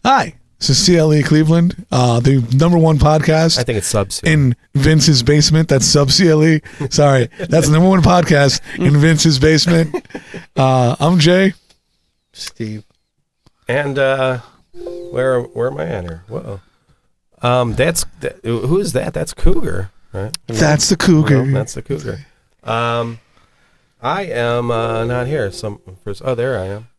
Hi, this is CLE Cleveland, the #1 podcast. I think it's SUB-CLE. In Vince's basement. That's SUB-CLE. Sorry, that's the #1 podcast in Vince's basement. I'm Jay. Steve. And where am I at here? Whoa. Who is that? That's Cougar, right? That's the Cougar. No, that's the Cougar. I am not here. Oh, there I am.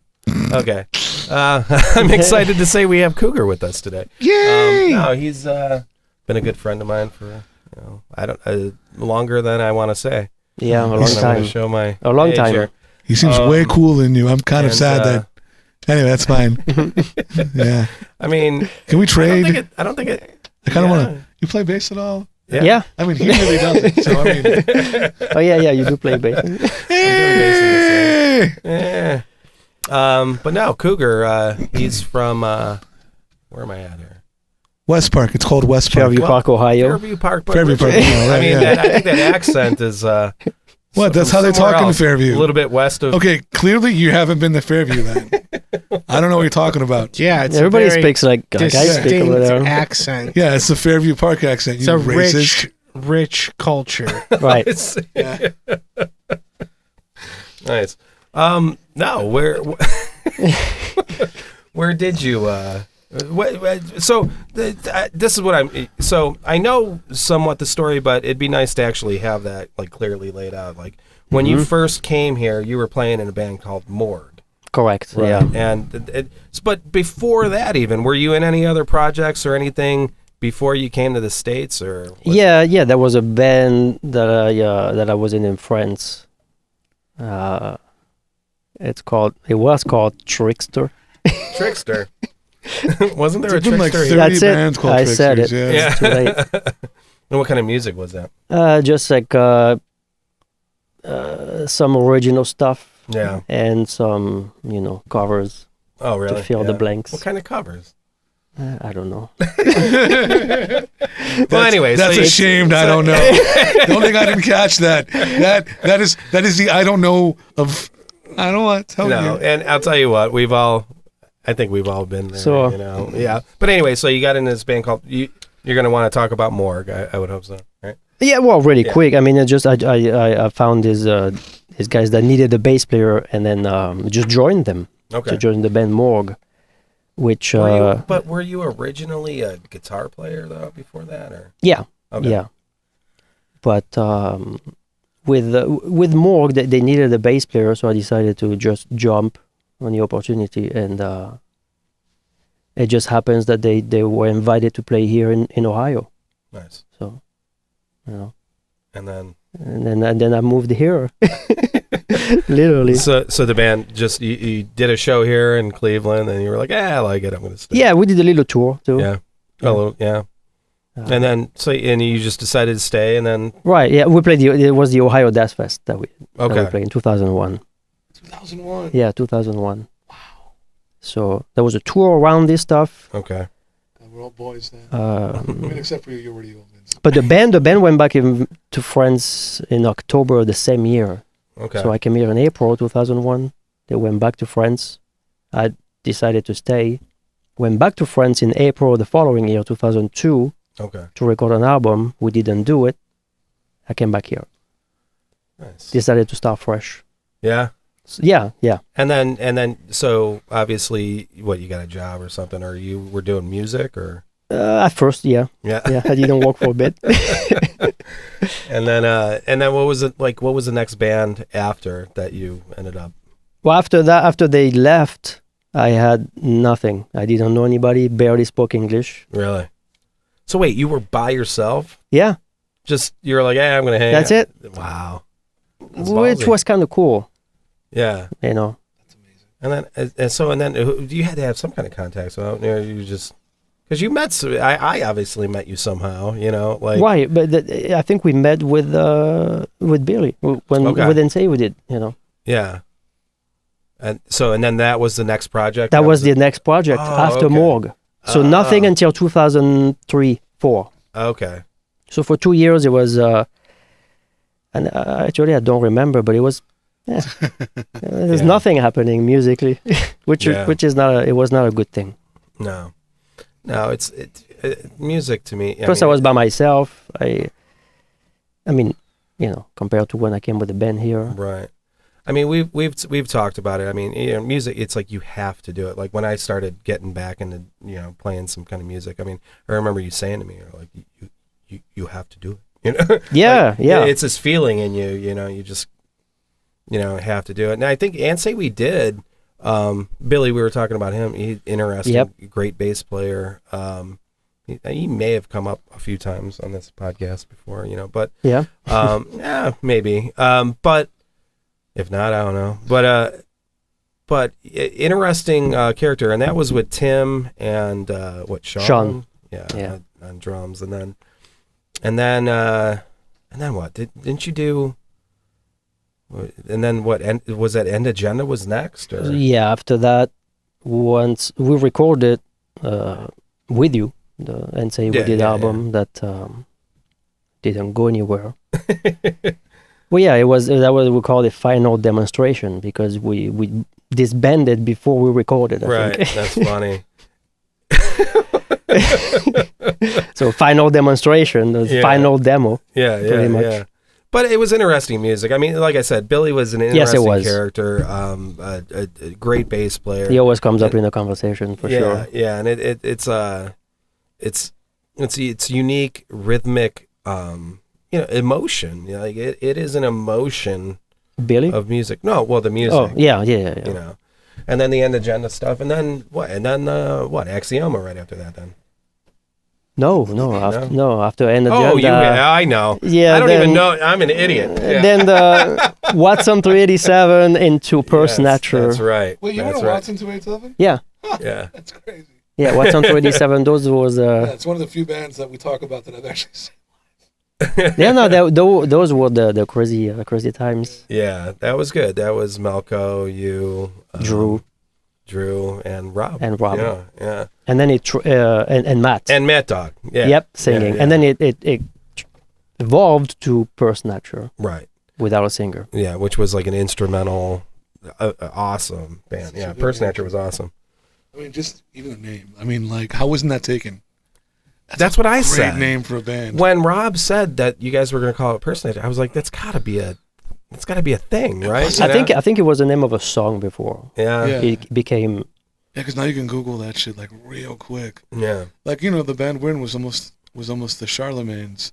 Okay. I'm excited to say we have Cougar with us today. Yay! No, he's been a good friend of mine for longer than I want to say. Yeah, a long I'm time. gonna show my A long age time. here. He seems way cooler than you. I'm kind of sad that. Anyway, that's fine. Yeah. I mean, can we trade? I don't think it. I kind of want to. You play bass at all? Yeah. I mean, he really doesn't. So I mean. Oh yeah, you do play bass. Hey! Yeah. But no, Cougar. He's from. Where am I at here? West Park. It's called West Park. Fairview Park, Ohio. Fairview Park. Fairview Park. Ohio, right, I mean, yeah. I think that accent is. What? That's how they talk in Fairview. A little bit west of. Okay, clearly you haven't been to Fairview then. I don't know what you're talking about. Yeah, everybody speaks like I speak over there. Accent. Yeah, it's the Fairview Park accent. It's You a racist. rich culture. Right. Yeah. Nice. No, where did you? This is what I'm. So I know somewhat the story, but it'd be nice to actually have that like clearly laid out. Like when you first came here, you were playing in a band called Morgue. Correct. Right. Yeah. And but before that, even were you in any other projects or anything before you came to the States, or? Yeah. There was a band that I was in France. It was called Trickster. Trickster. Wasn't there a There's been like Trickster? 30 That's it. bands called I Tricksters. said it. Yeah. It's too late. And what kind of music was that? Just like some original stuff. Yeah. And some, covers Oh, really? to fill the blanks. What kind of covers? I don't know. Well, anyways, That's a shame. I don't know. Don't think I didn't catch that. That is the I don't know of. I don't want to tell No, you. and I'll tell you what, I think we've all been there. So- Yeah. But anyway, so you got in this band called. You're going to want to talk about Morgue. I would hope so, right? Yeah, well, really quick. I mean, I found these guys that needed a bass player, and then just joined them. Okay. To join the band Morgue, which but were you originally a guitar player though before that, or? yeah, Okay. yeah. But with Morgue, they needed a bass player, so I decided to just jump on the opportunity, and it just happens that they were invited to play here in Ohio. Nice. So, And then. and then I moved here, literally. So the band just you did a show here in Cleveland, and you were like, I like it. I'm going to stay. Yeah, we did a little tour too. Yeah. A little. Yeah. And then and you just decided to stay, and then. Right, yeah, we played it was the Ohio Death Fest that we played in 2001. 2001. Yeah, 2001. Wow. So there was a tour around this stuff. Okay. We're all boys now. I mean, except for you, you're already old. But the band went back to France in October of the same year. Okay. So I came here in April 2001. They went back to France. I decided to stay. Went back to France in April the following year, 2002. Okay. To record an album. We didn't do it. I came back here. Nice. Decided to start fresh. Yeah. So, yeah. And then, so obviously, what, you got a job or something, or you were doing music, or? At first, yeah. Yeah. I didn't work for a bit. And then what was it like? What was the next band after that you ended up? Well, after they left, I had nothing. I didn't know anybody, barely spoke English. Really? So wait, you were by yourself? Yeah. Just, you were like, hey, I'm going to hang That's out. it. Wow. Which was kind of cool. Yeah. That's amazing. And then you had to have some kind of contact. So you just, because you met, I obviously met you somehow, like. Right, but I think we met with Billy with NSA we did, Yeah. And then that was the next project? That was the next project after Morgue. So nothing until 2003-04. Okay. So for 2 years it was, and actually I don't remember, but it was, there's nothing happening musically, which is not, it was not a good thing. No. No, it's music to me. First, I was by myself. I mean, compared to when I came with the band here. Right. I mean, we've talked about it. I mean, music. It's like you have to do it. Like when I started getting back into playing some kind of music. I mean, I remember you saying to me, like, you have to do it. Yeah, like, yeah. It's this feeling in you. You just have to do it. And I think, and say we did. Billy, we were talking about him. He's interesting, great bass player. He may have come up a few times on this podcast before, but yeah, maybe. But if not, I don't know. But interesting character, and that was with Tim and Sean? Yeah, on drums, and then what? Didn't you do? And then what? Was that End Agenda was next? Or? Yeah, after that, once we recorded with you, the NSA album that didn't go anywhere. Well, yeah, that was we call it final demonstration because we disbanded before we recorded. I think. That's funny. So final demonstration, the final demo. Pretty much. Yeah. But it was interesting music. I mean, like I said, Billy was an interesting character, a great bass player. He always comes up in the conversation for sure. Yeah, and it's unique rhythmic, emotion. Like it is an emotion. Billy? Of music. No, well, the music. Oh, yeah. And then the End Agenda stuff, and then what? And then Axioma right after that. Then. No. After End Agenda. I know. Yeah, I don't even know. I'm an idiot. Yeah. Then the Watson 387 into Purse Nature. That's right. Wait, you were Watson 287? Yeah. Huh, yeah. That's crazy. Yeah, Watson 387. Those was. It's one of the few bands that we talk about that I've actually seen. Yeah, no, those were the crazy times. Yeah, that was good. That was Malco, you, Drew, and Rob. Yeah. And then and Matt. And Mad Dog. Yeah. Yep, singing. Yeah. And then it evolved to Purse Nature. Right. Without a singer. Yeah, which was like an instrumental, awesome band. Yeah, Purse Nature was awesome. I mean, just even the name. I mean, like, how wasn't that taken? That's what I said. Great name for a band. When Rob said that you guys were going to call it Purse Nature, I was like, that's got to be a thing, right? I think it was the name of a song before. Yeah. It became. Yeah, because now you can Google that shit like real quick. Yeah. Like, the band we're in was almost the Charlemagnes,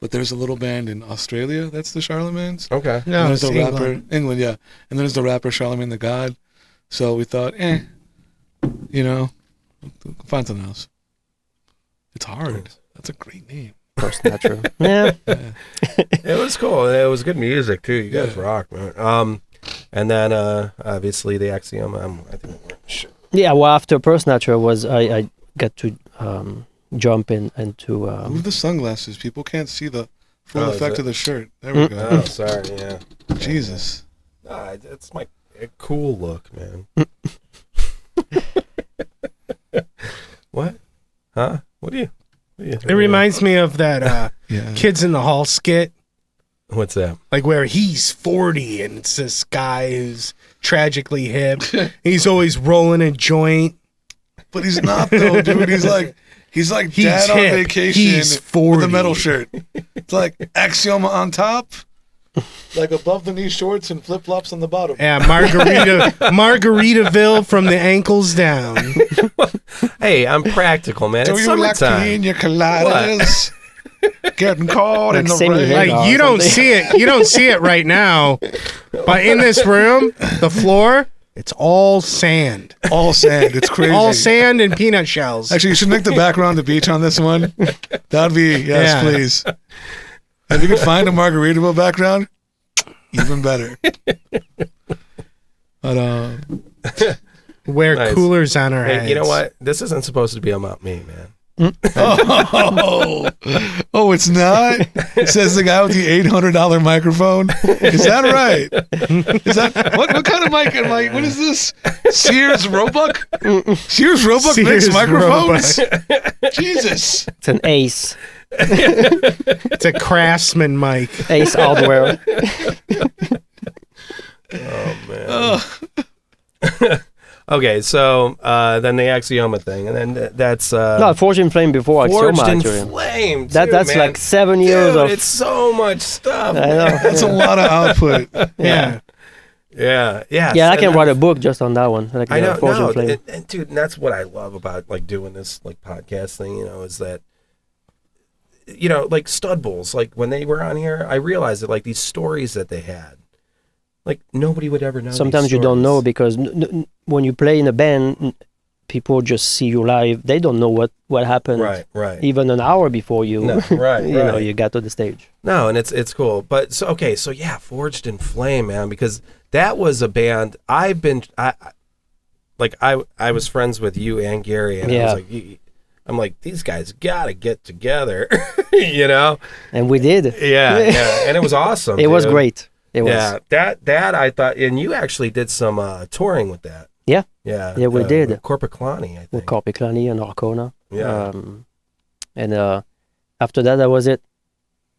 but there's a little band in Australia that's the Charlemagnes. Okay. No, there's the rapper England, yeah, and then there's the rapper Charlemagne the God. So we thought, find something else. It's hard. That's a great name. Purse Nature. Yeah. It was cool. It was good music too. You guys rock, man. And then obviously the Axioma. I think we're sure. Yeah. Well, after Purse Nature was I got to jump into. Move the sunglasses. People can't see the full effect of the shirt. There we go. Oh, sorry. Yeah. Jesus. It's my cool look, man. What? Huh? What do you? It reminds me of that Kids in the Hall skit. What's that? Like where he's 40 and it's this guy who's tragically hip. He's always rolling a joint. But he's not though, dude. He's like dad on vacation. He's 40 with a metal shirt. It's like Axioma on top, like above the knee shorts and flip flops on the bottom. Yeah, Margaritaville from the ankles down. Hey, I'm practical, man. It's summertime. Like pina coladas? Getting caught in the rain. Like you don't see it. You don't see it right now. But in this room, the floor, it's all sand. All sand. It's crazy. All sand and peanut shells. Actually, you should make the background the beach on this one. That'd be please. If you could find a Margaritaville background, even better. But wear coolers on our heads. You know what? This isn't supposed to be about me, man. Oh, it's not? It says the guy with the $800 microphone. Is that right? Is that what kind of mic am I? What is this? Sears Roebuck? Sears Roebuck makes microphones? Jesus. It's an Ace. It's a Craftsman mic. Ace Hardware. Oh man. Okay, so then the Axioma thing, and then that's no, Forged in Flame before Forged Axioma. in Actually. Flame. That's man. like 7 years Dude, of. it's so much stuff. I know. That's a lot of output. Yeah. Yeah. Yeah, I can write a book just on that one. Like, I know, Forged in Flame. and dude, and that's what I love about like doing this like podcast thing. Is that like Stud Bulls, like when they were on here, I realized that like these stories that they had, like nobody would ever know. Sometimes you don't know because when you play in a band, people just see you live. They don't know what happened. Right. Even an hour before you, No, right, you right. you got to the stage. No, and it's cool. But so yeah, Forged in Flame, man, because that was a band I was friends with you and Gary, and I was like, I'm like, these guys gotta get together, And we did. Yeah, and it was awesome. It was great. It was. Yeah, that I thought, and you actually did some touring with that. Yeah. Yeah, We did. With Corpiclani, I think. With Corpiclani and Arcona. Yeah. And after that was it.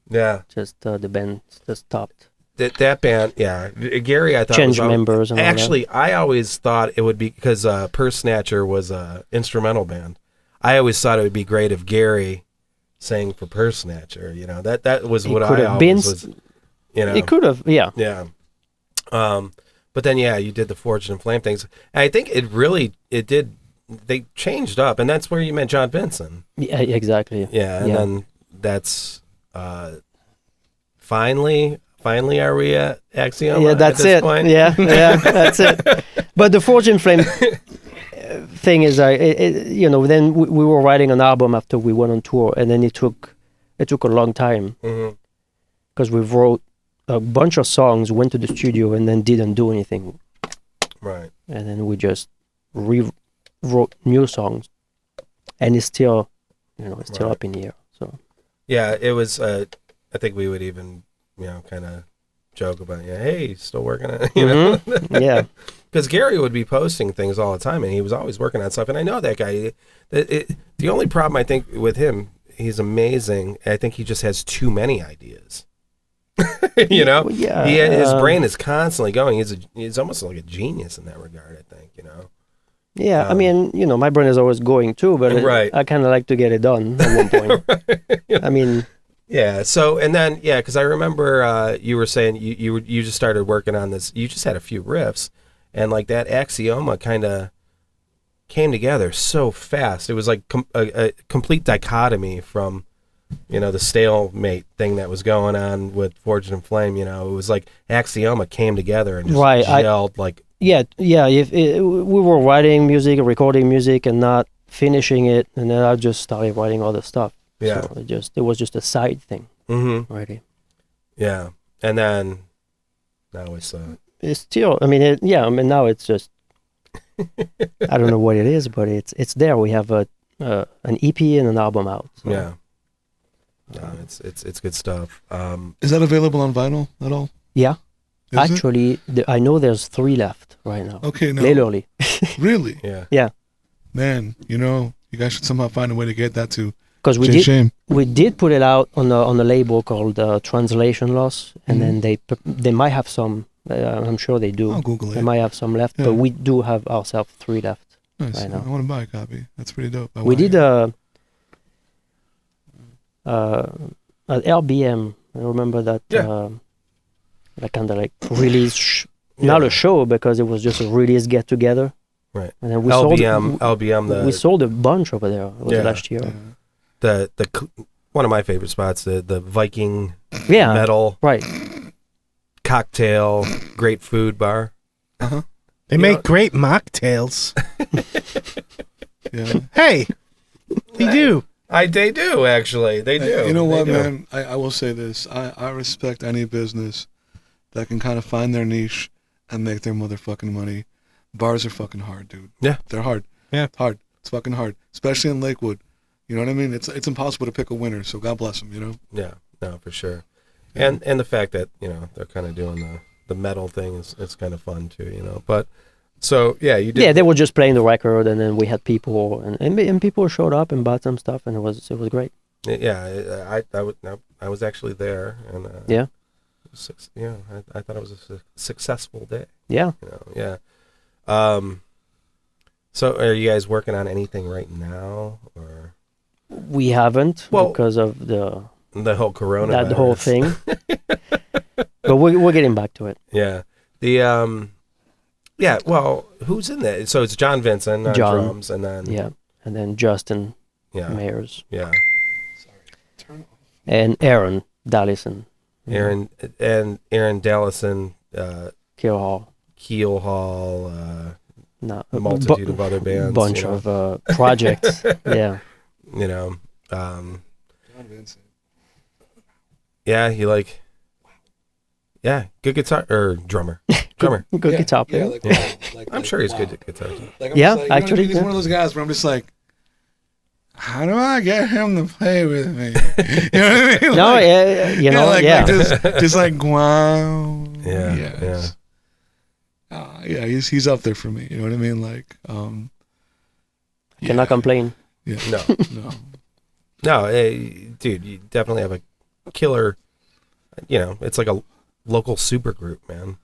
Yeah. Just the band just stopped. That band, yeah. Gary, I thought Changed members and all that. actually, I always thought it would be because Purse Snatcher was a instrumental band. I always thought it would be great if Gary sang for Purse Snatcher. That was what I always was. It could have, yeah. Yeah. But then, yeah, you did the Forged in Flame things. And I think it did. They changed up, and that's where you met John Benson. Yeah, exactly. Yeah, and then that's finally are we at Axioma? Yeah, that's at this it. Point? Yeah, that's it. But the Forged in Flame thing is, then we were writing an album after we went on tour, and then it took a long time because we wrote a bunch of songs, went to the studio, and then didn't do anything. Right. And then we just rewrote new songs, and it's still, up in the air. So. Yeah, it was. I think we would even, kind of joke about, hey, still working on it, Mm-hmm. Yeah. Because Gary would be posting things all the time, and he was always working on stuff. And I know that guy. The only problem I think with him, he's amazing. I think he just has too many ideas. Yeah. His brain is constantly going. He's almost like a genius in that regard, I think. Yeah, I mean, my brain is always going too, but right. I kind of like to get it done at one point. Right. I mean. Yeah. So and then because I remember you were saying you just started working on this. You just had a few riffs, and like that Axioma kind of came together so fast. It was like a complete dichotomy from. The stalemate thing that was going on with Forged in Flame, it was like Axioma came together and just gelled like... Yeah, we were writing music, recording music, and not finishing it, and then I just started writing other stuff. Yeah. So it was just a side thing. Mm-hmm. Really. Yeah. And then now it's... It's still, now it's just... I don't know what it is, but it's there. We have an EP and an album out. So. Yeah. No, it's good stuff. Is that available on vinyl at all? Yeah. Is Actually, I know there's 3 left right now. Okay, no. Literally. Really? Yeah. Yeah. Man, you guys should somehow find a way to get that to. Because we did put it out on a label called Translation Loss, and then they might have some. I'm sure they do. I'll Google it. They might have some left, but we do have ourselves 3 left. Nice. Right now. I want to buy a copy. That's pretty dope. We did at LBM. I remember that. Yeah. Like kind of like release, not a show because it was just a release get together. Right. And then we LBM. We sold a bunch over there. It was last year. Yeah. The one of my favorite spots, the Viking metal right cocktail, great food bar. Uh-huh. They make great mocktails. Yeah. Hey, they do. They do, actually. They do. You know what, They do. man? I will say this. I respect any business that can kind of find their niche and make their motherfucking money. Bars are fucking hard, dude. Yeah. They're hard. Yeah. Hard. It's fucking hard. Especially in Lakewood. You know what I mean? It's impossible to pick a winner, so God bless them, Yeah, no, for sure. And the fact that, they're kind of doing the metal thing is kind of fun too, But so yeah, you did. Yeah, they were just playing the record, and then we had people, and people showed up and bought some stuff, and it was great. Yeah, I was actually there, and yeah, I thought it was a successful day. Yeah, Yeah. So are you guys working on anything right now, or? We haven't because of the whole coronavirus. that whole thing. But we're getting back to it. Yeah. The yeah. Well, who's in that? So it's John Vincent on drums, and then Justin Yeah. Mayers. Yeah. And Aaron Dallison. Aaron Dallison, Keel Hall. Keel Hall, A multitude of other bands. Bunch of projects. Yeah. You know, John Vincent. yeah, good guitar or drummer. Good guitar player. I'm sure he's good at guitar. Actually, he's one of those guys where I'm just like, how do I get him to play with me? You know what I mean? No, just like wow. Yeah. Yeah, he's up there for me. You know what I mean? Like, cannot complain. Yeah. No, hey, dude, you definitely have a killer. You know, it's like a local super group, man.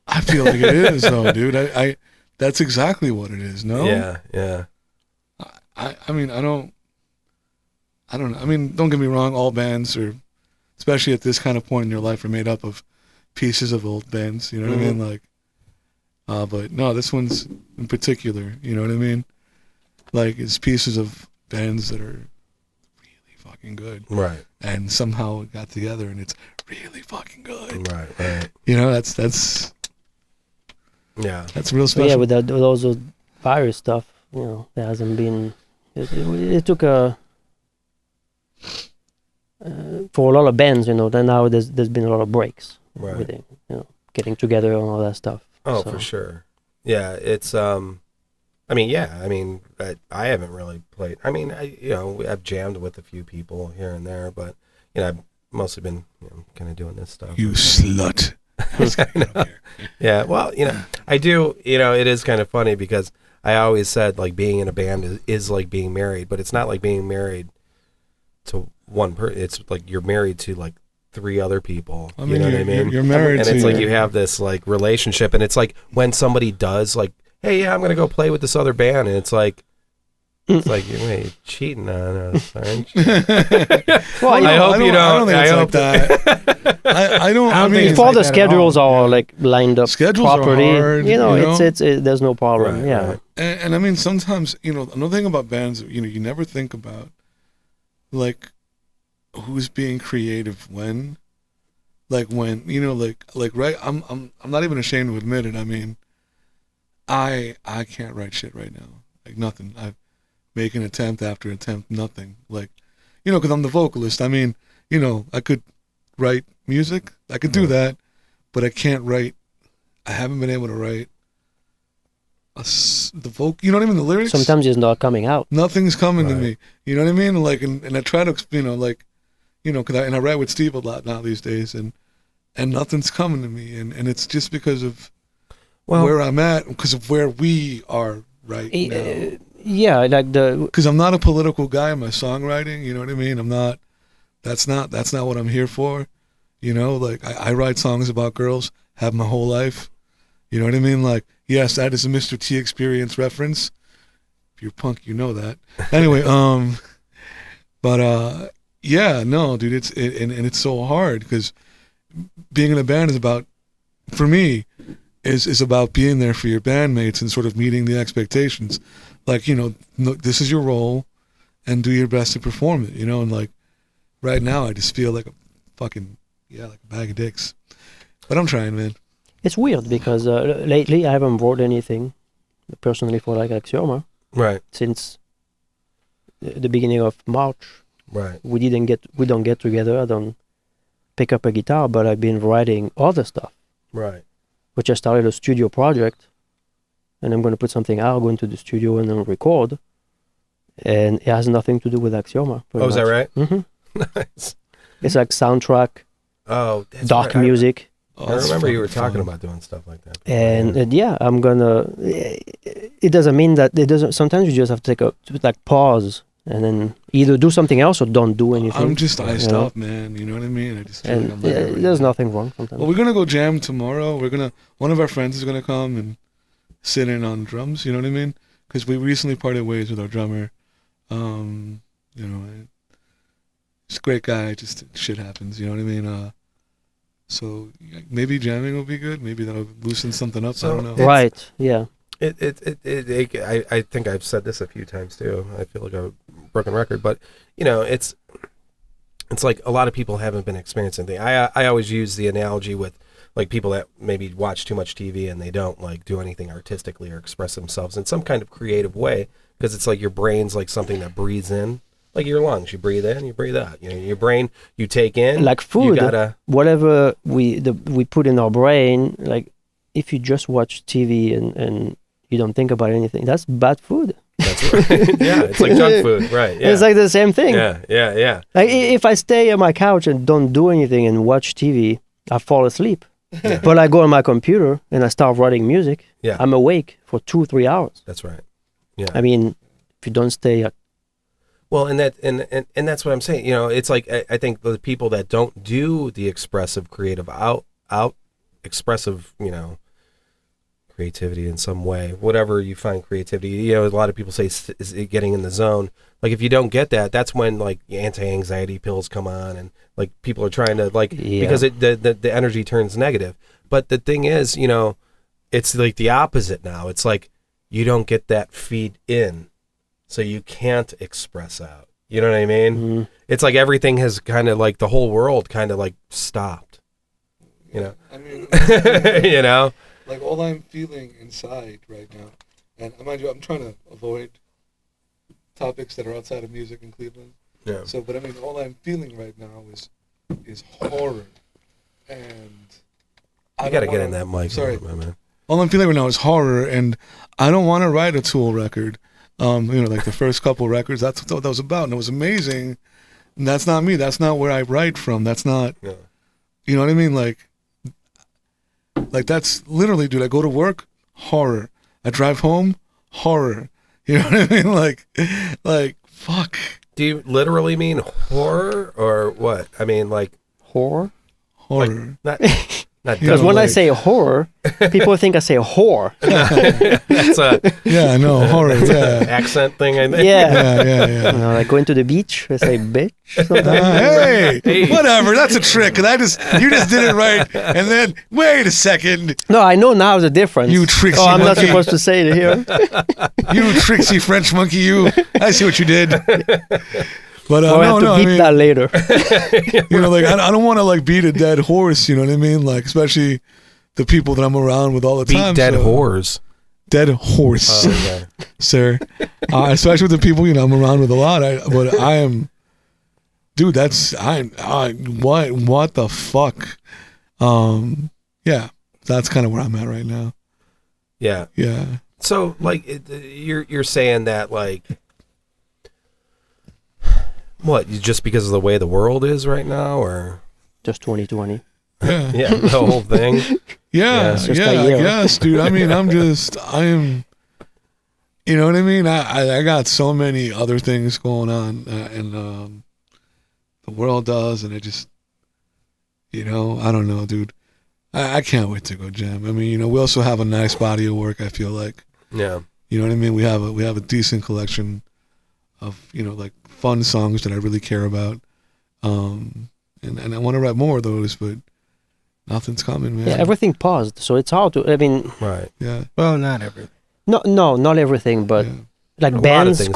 I feel like it is, though, dude. I that's exactly what it is. No. Yeah. I mean, I don't know. I mean, don't get me wrong. All bands are, especially at this kind of point in your life, are made up of pieces of old bands. You know what I mean? Like, but no, this one's in particular. You know what I mean? Like, it's pieces of bands that are really fucking good, right? And somehow it got together, and it's really fucking good, right? You know, that's yeah, that's real special. But yeah, with those virus stuff, you know, there hasn't been. It took for a lot of bands, you know. Then now there's been a lot of breaks, right? With it, you know, getting together and all that stuff. Oh, so. For sure. Yeah, it's I mean, I haven't really played. I mean, I've jammed with a few people here and there, but I've mostly been kind of doing this stuff. You slut. Yeah, well, I do. It is kind of funny because I always said like being in a band is like being married, but it's not like being married to one person. It's like you're married to like 3 other people. I mean, you know what I mean? You're married, and it's like you have this like relationship, and it's like when somebody does like, hey, yeah, I'm gonna go play with this other band, and it's like wait, you're cheating on us, aren't you? Well, I hope you don't. I don't think it's like that. I don't. I mean, if all the schedules are like lined up schedules properly, are hard, it's there's no problem. Right, yeah. Right. And I mean, sometimes another thing about bands, you never think about like who's being creative when, like when like right. I'm not even ashamed to admit it. I mean, I can't write shit right now. Like nothing. I make an attempt after attempt, nothing. Like, because I'm the vocalist. I mean, I could write music. I could do that, but I can't write. I haven't been able to write the vocal. You know what I mean? The lyrics. Sometimes it's not coming out. Nothing's coming to me. You know what I mean? Like, and I try to, because I write with Steve a lot now these days, and nothing's coming to me, and it's just because of where I'm at, because of where we are right now. Yeah, like because I'm not a political guy in my songwriting. You know what I mean? I'm not. That's not what I'm here for. Like I write songs about girls, have my whole life. You know what I mean? Like, yes, that is a Mr. T Experience reference. If you're punk, you know that. Anyway, but yeah, no, dude, it's so hard because being in a band is about, for me, is about being there for your bandmates and sort of meeting the expectations. Like, this is your role, and do your best to perform it. And like right now, I just feel like a fucking like a bag of dicks. But I'm trying, man. It's weird because lately I haven't brought anything personally for like Axioma. Right. Since the beginning of March. Right. We don't get together. I don't pick up a guitar, but I've been writing other stuff. Right. Which I started a studio project, and I'm going to put something out, go into the studio and then record. And it has nothing to do with Axioma. Oh, is that right? Mm-hmm. Nice. It's like soundtrack. Oh, that's dark right. music. I remember you were talking about doing stuff like that. And yeah, I'm gonna. It doesn't mean that it doesn't. Sometimes you just have to take a pause and then either do something else or don't do anything. I'm just iced up, man. You know what I mean? I just feel like I'm there's nothing wrong sometimes. Well, we're gonna go jam tomorrow. One of our friends is gonna come and sit in on drums. You know what I mean? because we recently parted ways with our drummer. You know, he's a great guy. Just shit happens. You know what I mean? So maybe jamming will be good. Maybe that'll loosen something up. So I don't know. Right. Yeah. I think I've said this a few times too. I feel like a broken record, but you know, it's like a lot of people haven't been experiencing things. I always use the analogy with like people that maybe watch too much TV and they don't like do anything artistically or express themselves in some kind of creative way, because it's like your brain's like something that breathes in, like your lungs. You breathe in, you breathe out. You know, your brain, you take in like food. You gotta, whatever we put in our brain. Like if you just watch TV and you don't think about anything, that's bad food. That's right. Yeah, it's like junk food, right? Yeah. It's like the same thing. Yeah. Like if I stay on my couch and don't do anything and watch TV, I fall asleep. Yeah. But I go on my computer and I start writing music. Yeah. I'm awake for 2-3 hours. That's right. Yeah. I mean, if you don't stay well, and that's what I'm saying. You know, it's like I think the people that don't do the expressive, creative, expressive, you know, creativity in some way, whatever you find creativity. You know, a lot of people say is it getting in the zone. Like if you don't get that, that's when like anti-anxiety pills come on, and like people are trying to like because the energy turns negative. But the thing is, you know, it's like the opposite now. It's like you don't get that feed in, so you can't express out. You know what I mean? Mm-hmm. It's like everything has kind of like the whole world kind of like stopped. You know, I mean, you know, like all I'm feeling inside right now, and mind you, I'm trying to avoid topics that are outside of music in Cleveland. Yeah. So, but I mean, all I'm feeling right now is horror, and I gotta get in that mic. Sorry, my man. All I'm feeling right now is horror, and I don't want to write a Tool record. You know, like the first couple records, that's what that was about, and it was amazing. And that's not me. That's not where I write from. That's not. Yeah. You know what I mean? Like that's literally, dude. I go to work, horror. I drive home, horror. You know what I mean? Like fuck. Do you literally mean horror or what? I mean, like horror. Horror. Like, not because when I say horror, people think I say whore. That's a yeah, no horror. Yeah, accent thing. I think. Yeah. You know, like going to the beach, I say bitch. Hey, whatever. That's a trick. And you just did it right. And then wait a second. No, I know now the difference. You tricksy I'm monkey. not supposed to say it here. You tricksy French monkey. You. I see what you did. But I have to beat that later. You know, like I don't want to like beat a dead horse. You know what I mean? Like especially the people that I'm around with all the time. Beat dead whores. Dead horse, sir. Especially with the people I'm around with a lot. But I am, dude. What the fuck? Yeah, that's kind of where I'm at right now. Yeah. So like you're saying that like. What, just because of the way the world is right now, or just 2020? Yeah, the whole thing. Yeah, I guess, dude. I mean, I am. You know what I mean? I got so many other things going on, and the world does, and it just, I don't know, dude. I can't wait to go jam. I mean, we also have a nice body of work. I feel like. Yeah. You know what I mean? We have a decent collection of like fun songs that I really care about, and I want to write more of those, but nothing's coming, man. Yeah, everything paused, so it's hard to. I mean, right? Yeah. Well, not everything. No, not everything, but like bands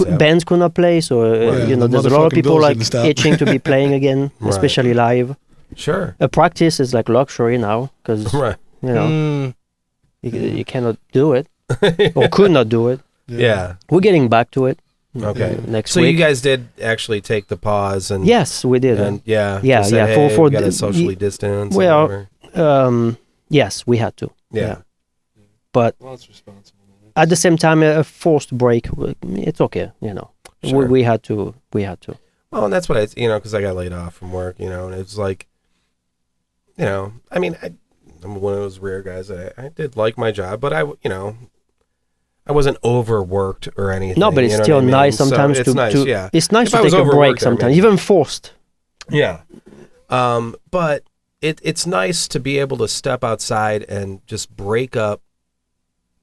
could not play, so there's a lot of people like itching to be playing again, especially live. Sure. A practice is like luxury now because you cannot do it or could not do it. Yeah. We're getting back to it. Okay. Next week. So you guys did actually take the pause and yes, we did. And For we gotta socially distance. Well, yes, we had to. Yeah. But it's responsible. At the same time, a forced break, it's okay. Sure. We had to. Well, and that's what because I got laid off from work. And it's like, I mean, I'm one of those rare guys that I did like my job, but I wasn't overworked or anything. No, but it's still nice sometimes it's nice, yeah. It's nice to take a break sometimes, even forced. Yeah. But it's nice to be able to step outside and just break up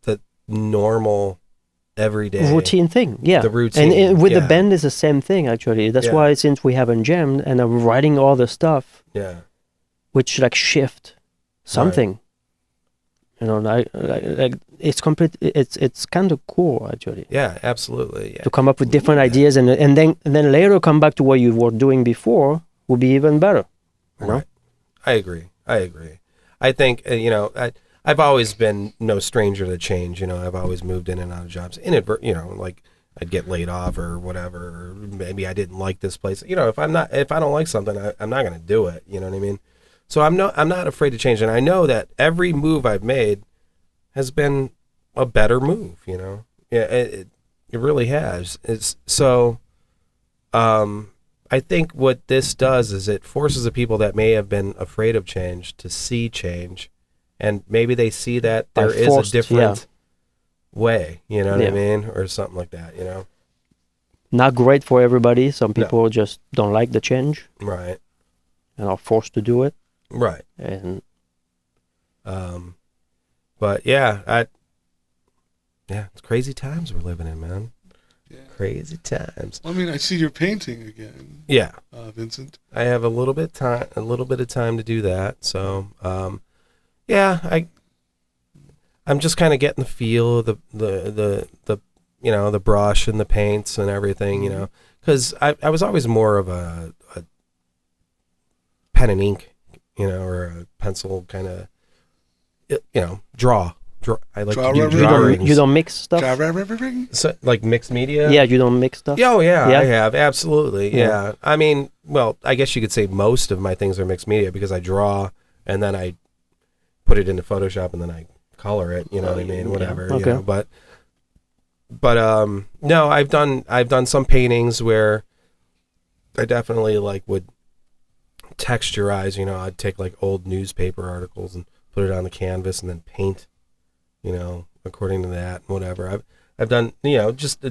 the normal every day routine thing. Yeah, the routine. And with the band is the same thing actually. That's why since we haven't jammed and I'm writing all the stuff, which like shift something. You know, like it's complete. It's kind of cool actually. Yeah, absolutely. Yeah. To come up with different ideas and then later come back to what you were doing before would be even better. You know? I agree. I think I've always been no stranger to change. You know, I've always moved in and out of jobs. You know, like I'd get laid off or whatever. Or maybe I didn't like this place. You know, if I don't like something, I'm not going to do it. You know what I mean? So I'm not afraid to change, and I know that every move I've made has been a better move. You know, it really has. It's so. I think what this does is it forces the people that may have been afraid of change to see change, and maybe they see that there is a different way. You know what I mean, or something like that. You know, not great for everybody. Some people just don't like the change, right, and are forced to do it. Right. And but it's crazy times we're living in, man. Yeah. Crazy times. I mean, I see you're painting again. Yeah. Vincent. I have a little bit of time to do that. So, I'm just kind of getting the feel of the the brush and the paints and everything, you know, cuz I was always more of a pen and ink, you know, or a pencil kind of, you know, draw. I like to do drawings. You don't mix stuff? So, like mixed media? Yeah, you don't mix stuff? Oh, yeah, I have. Absolutely, yeah. I mean, well, I guess you could say most of my things are mixed media because I draw and then I put it into Photoshop and then I color it, you know what I mean? Whatever, you know, but no, I've done some paintings where I definitely like would texturize, you know, I'd take like old newspaper articles and put it on the canvas and then paint, you know, according to that and whatever. I've done, you know, just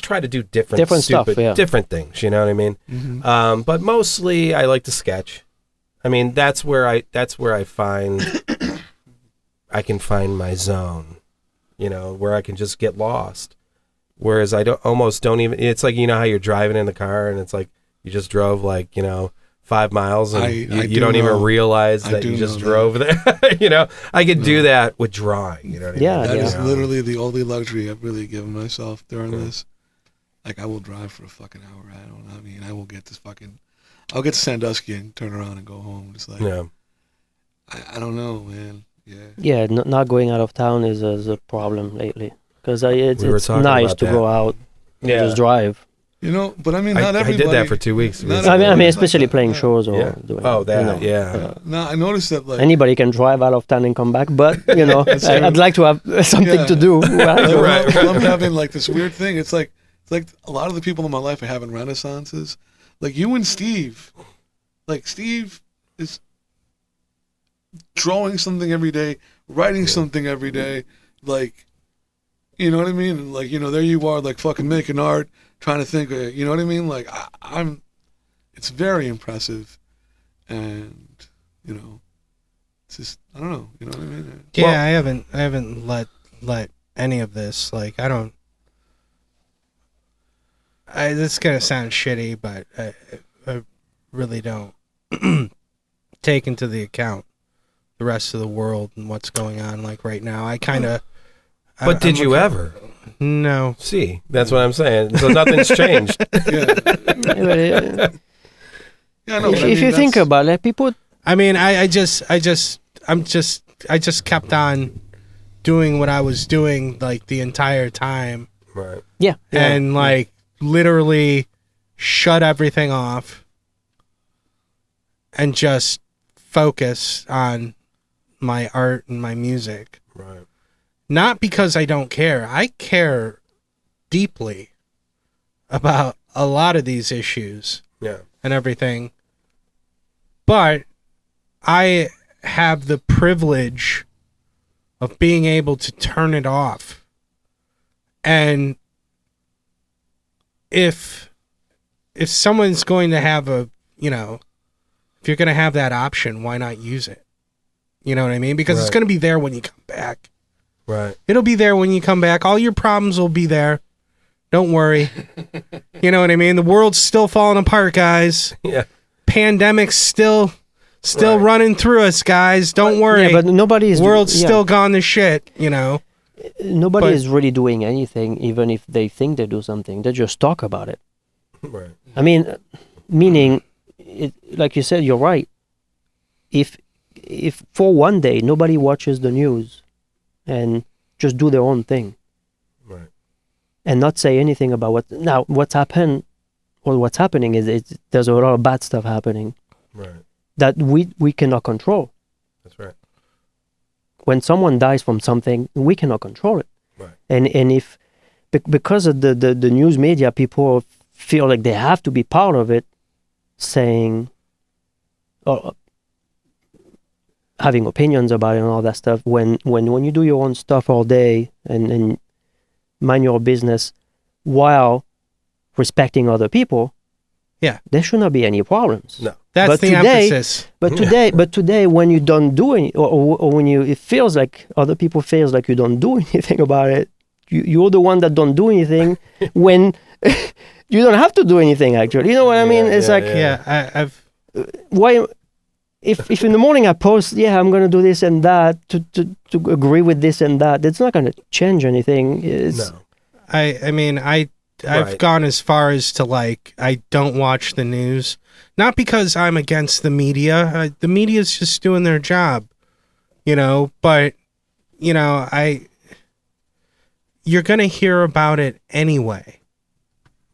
try to do different stupid stuff, different things, you know what I mean? Mm-hmm. But mostly I like to sketch. I mean, that's where I find I can find my zone, you know, where I can just get lost. Whereas I don't even, it's like, you know how you're driving in the car and it's like you just drove like, you know, 5 miles and you don't even realize that you just drove there. You know, I could do that with drawing, you know what I mean? That is literally the only luxury I've really given myself during this. Like, I will drive for a fucking hour. I will get I'll get to Sandusky and turn around and go home. It's like, I don't know, man. Yeah, not going out of town is a problem lately. Because it's nice to go out and just drive. You know, but I mean, not everybody. I did that for 2 weeks. I mean, especially playing shows or doing. Oh, that, you know, no, I noticed that like anybody can drive out of town and come back, but you know, I'd like to have something to do. Right. I'm having like this weird thing. It's like a lot of the people in my life are having renaissances. Like you and Steve. Like Steve is drawing something every day, writing something every day. Like, you know what I mean? And like, you know, there you are, like fucking making art. Trying to think, you know what I mean? Like it's very impressive, and you know, it's just I don't know, you know what I mean? Yeah, I haven't let any of this. Like this is gonna sound shitty, but I really don't take into the account the rest of the world and what's going on. Like right now, I kind of. But did you ever? No. See, that's what I'm saying. So nothing's changed. If you think about it, people. I mean, I just kept on doing what I was doing like the entire time. Right. Yeah. And like literally shut everything off and just focus on my art and my music. Right. Not because I don't care. I care deeply about a lot of these issues and everything. But I have the privilege of being able to turn it off. And if someone's going to have if you're going to have that option, why not use it? You know what I mean? Because it's going to be there when you come back. Right. It'll be there when you come back. All your problems will be there. Don't worry. You know what I mean? The world's still falling apart, guys. Yeah. Pandemic's still running through us, guys. Don't worry. Yeah, but nobody's... World's still gone to shit, you know? Nobody is really doing anything, even if they think they do something. They just talk about it. Right. I mean, meaning, like you said, you're right. If for one day nobody watches the news and just do their own thing, right, and not say anything about what's happened, or what's happening is there's a lot of bad stuff happening, right, that we cannot control. That's right. When someone dies from something, we cannot control it. Right. And if because of the news media, people feel like they have to be part of it, saying or having opinions about it and all that stuff. When you do your own stuff all day and mind your business while respecting other people, there should not be any problems. No. That's the emphasis. But today, when you don't do any, or when it feels like other people feels like you don't do anything about it, you're the one that don't do anything when you don't have to do anything. Actually, you know what I mean? It's I've why. If in the morning I post, I'm going to do this and that to agree with this and that, it's not going to change anything. No. I mean, I've gone as far as to I don't watch the news, not because I'm against the media. The media's just doing their job, you know. But you know, you're gonna hear about it anyway.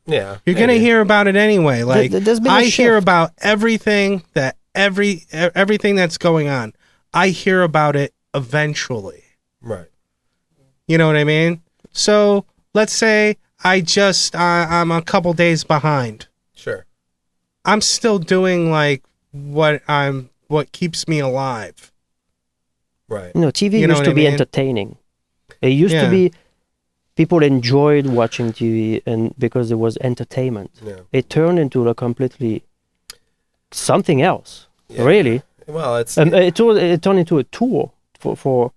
Yeah, you're gonna hear about it anyway. Like I hear about everything that's going on. I hear about it eventually. Right. You know what I mean? So let's say I'm a couple days behind. Sure. I'm still doing what keeps me alive. Right. TV used to be entertaining. It used to be, people enjoyed watching TV and because it was entertainment. Yeah. It turned into a completely something else. Yeah. Really. Well, it turned into a tool for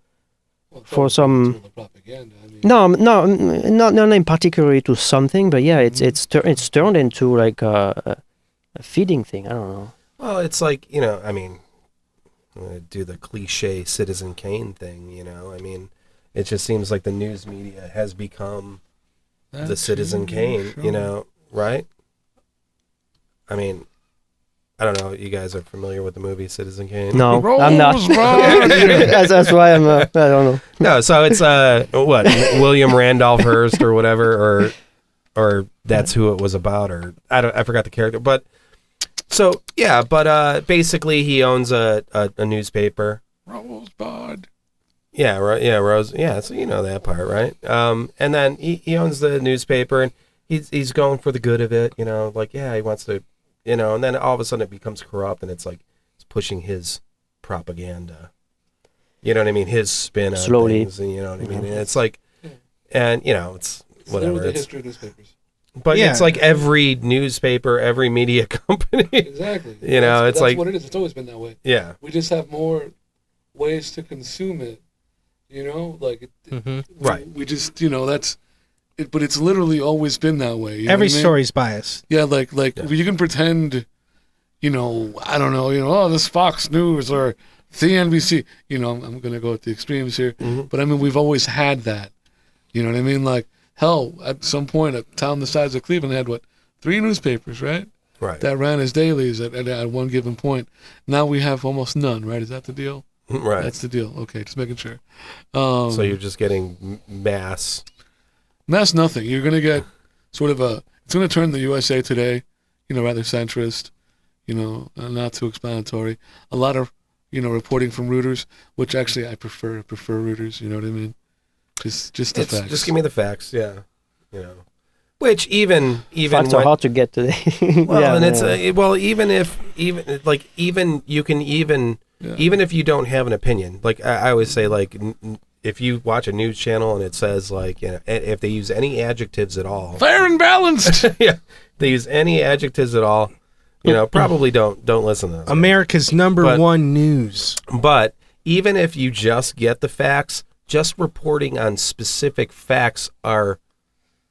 some propaganda. I mean. No, not in particularly to something, but it's turned into like a feeding thing. I don't know. Well, it's like, you know, I mean, I'm gonna do the cliche Citizen Kane thing, you know. I mean, it just seems like the news media has become the Citizen Kane, you know, right? I mean, I don't know. You guys are familiar with the movie Citizen Kane? No, I'm not. That's why I'm. I don't know. No, so it's what, William Randolph Hearst or whatever, or that's who it was about, or I forgot the character, but so basically he owns a newspaper. Rosebud. Yeah, right. Yeah, Rose. Yeah, so you know that part, right? And then he owns the newspaper, and he's going for the good of it, you know, like he wants to. You know, and then all of a sudden it becomes corrupt, and it's like it's pushing his propaganda. You know what I mean? His spin on slowly. Things, and you know what I mean? And it's like, and you know, it's whatever. The history of newspapers. But it's like every newspaper, every media company. Exactly. You know, that's like what it is. It's always been that way. Yeah. We just have more ways to consume it. You know, like right. We just, you know, that's. But it's literally always been that way. Every story's biased. Yeah, you can pretend, you know, I don't know, you know, oh, this Fox News or CNBC. You know, I'm going to go with the extremes here. Mm-hmm. But I mean, we've always had that. You know what I mean? Like, hell, at some point, a town the size of Cleveland had, 3 newspapers, right? Right. That ran as dailies at one given point. Now we have almost none, right? Is that the deal? Right. That's the deal. Okay, just making sure. So you're just getting mass... That's nothing. You're going to get sort of it's going to turn the USA Today, you know, rather centrist, you know, not too explanatory. A lot of, you know, reporting from Reuters, which actually I prefer Reuters, you know what I mean? Just the facts. Just give me the facts, yeah. You know. Which even facts are hard to get today. Well, and it's even if you don't have an opinion, like I always say, like if you watch a news channel and it says, like, you know, if they use any adjectives at all, fair and balanced. Yeah, they use any adjectives at all, you know, probably don't listen to them. America's number one news. But even if you just get the facts, just reporting on specific facts are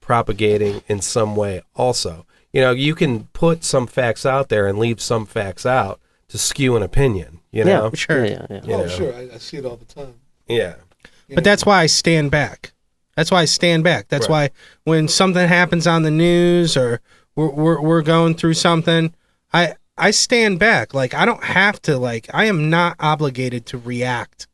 propagating in some way also. You know, you can put some facts out there and leave some facts out to skew an opinion, you know? Sure. Sure. I see it all the time. Yeah. But that's why I stand back. That's why when something happens on the news or we're going through something, I stand back. Like, I don't have to, like, I am not obligated to react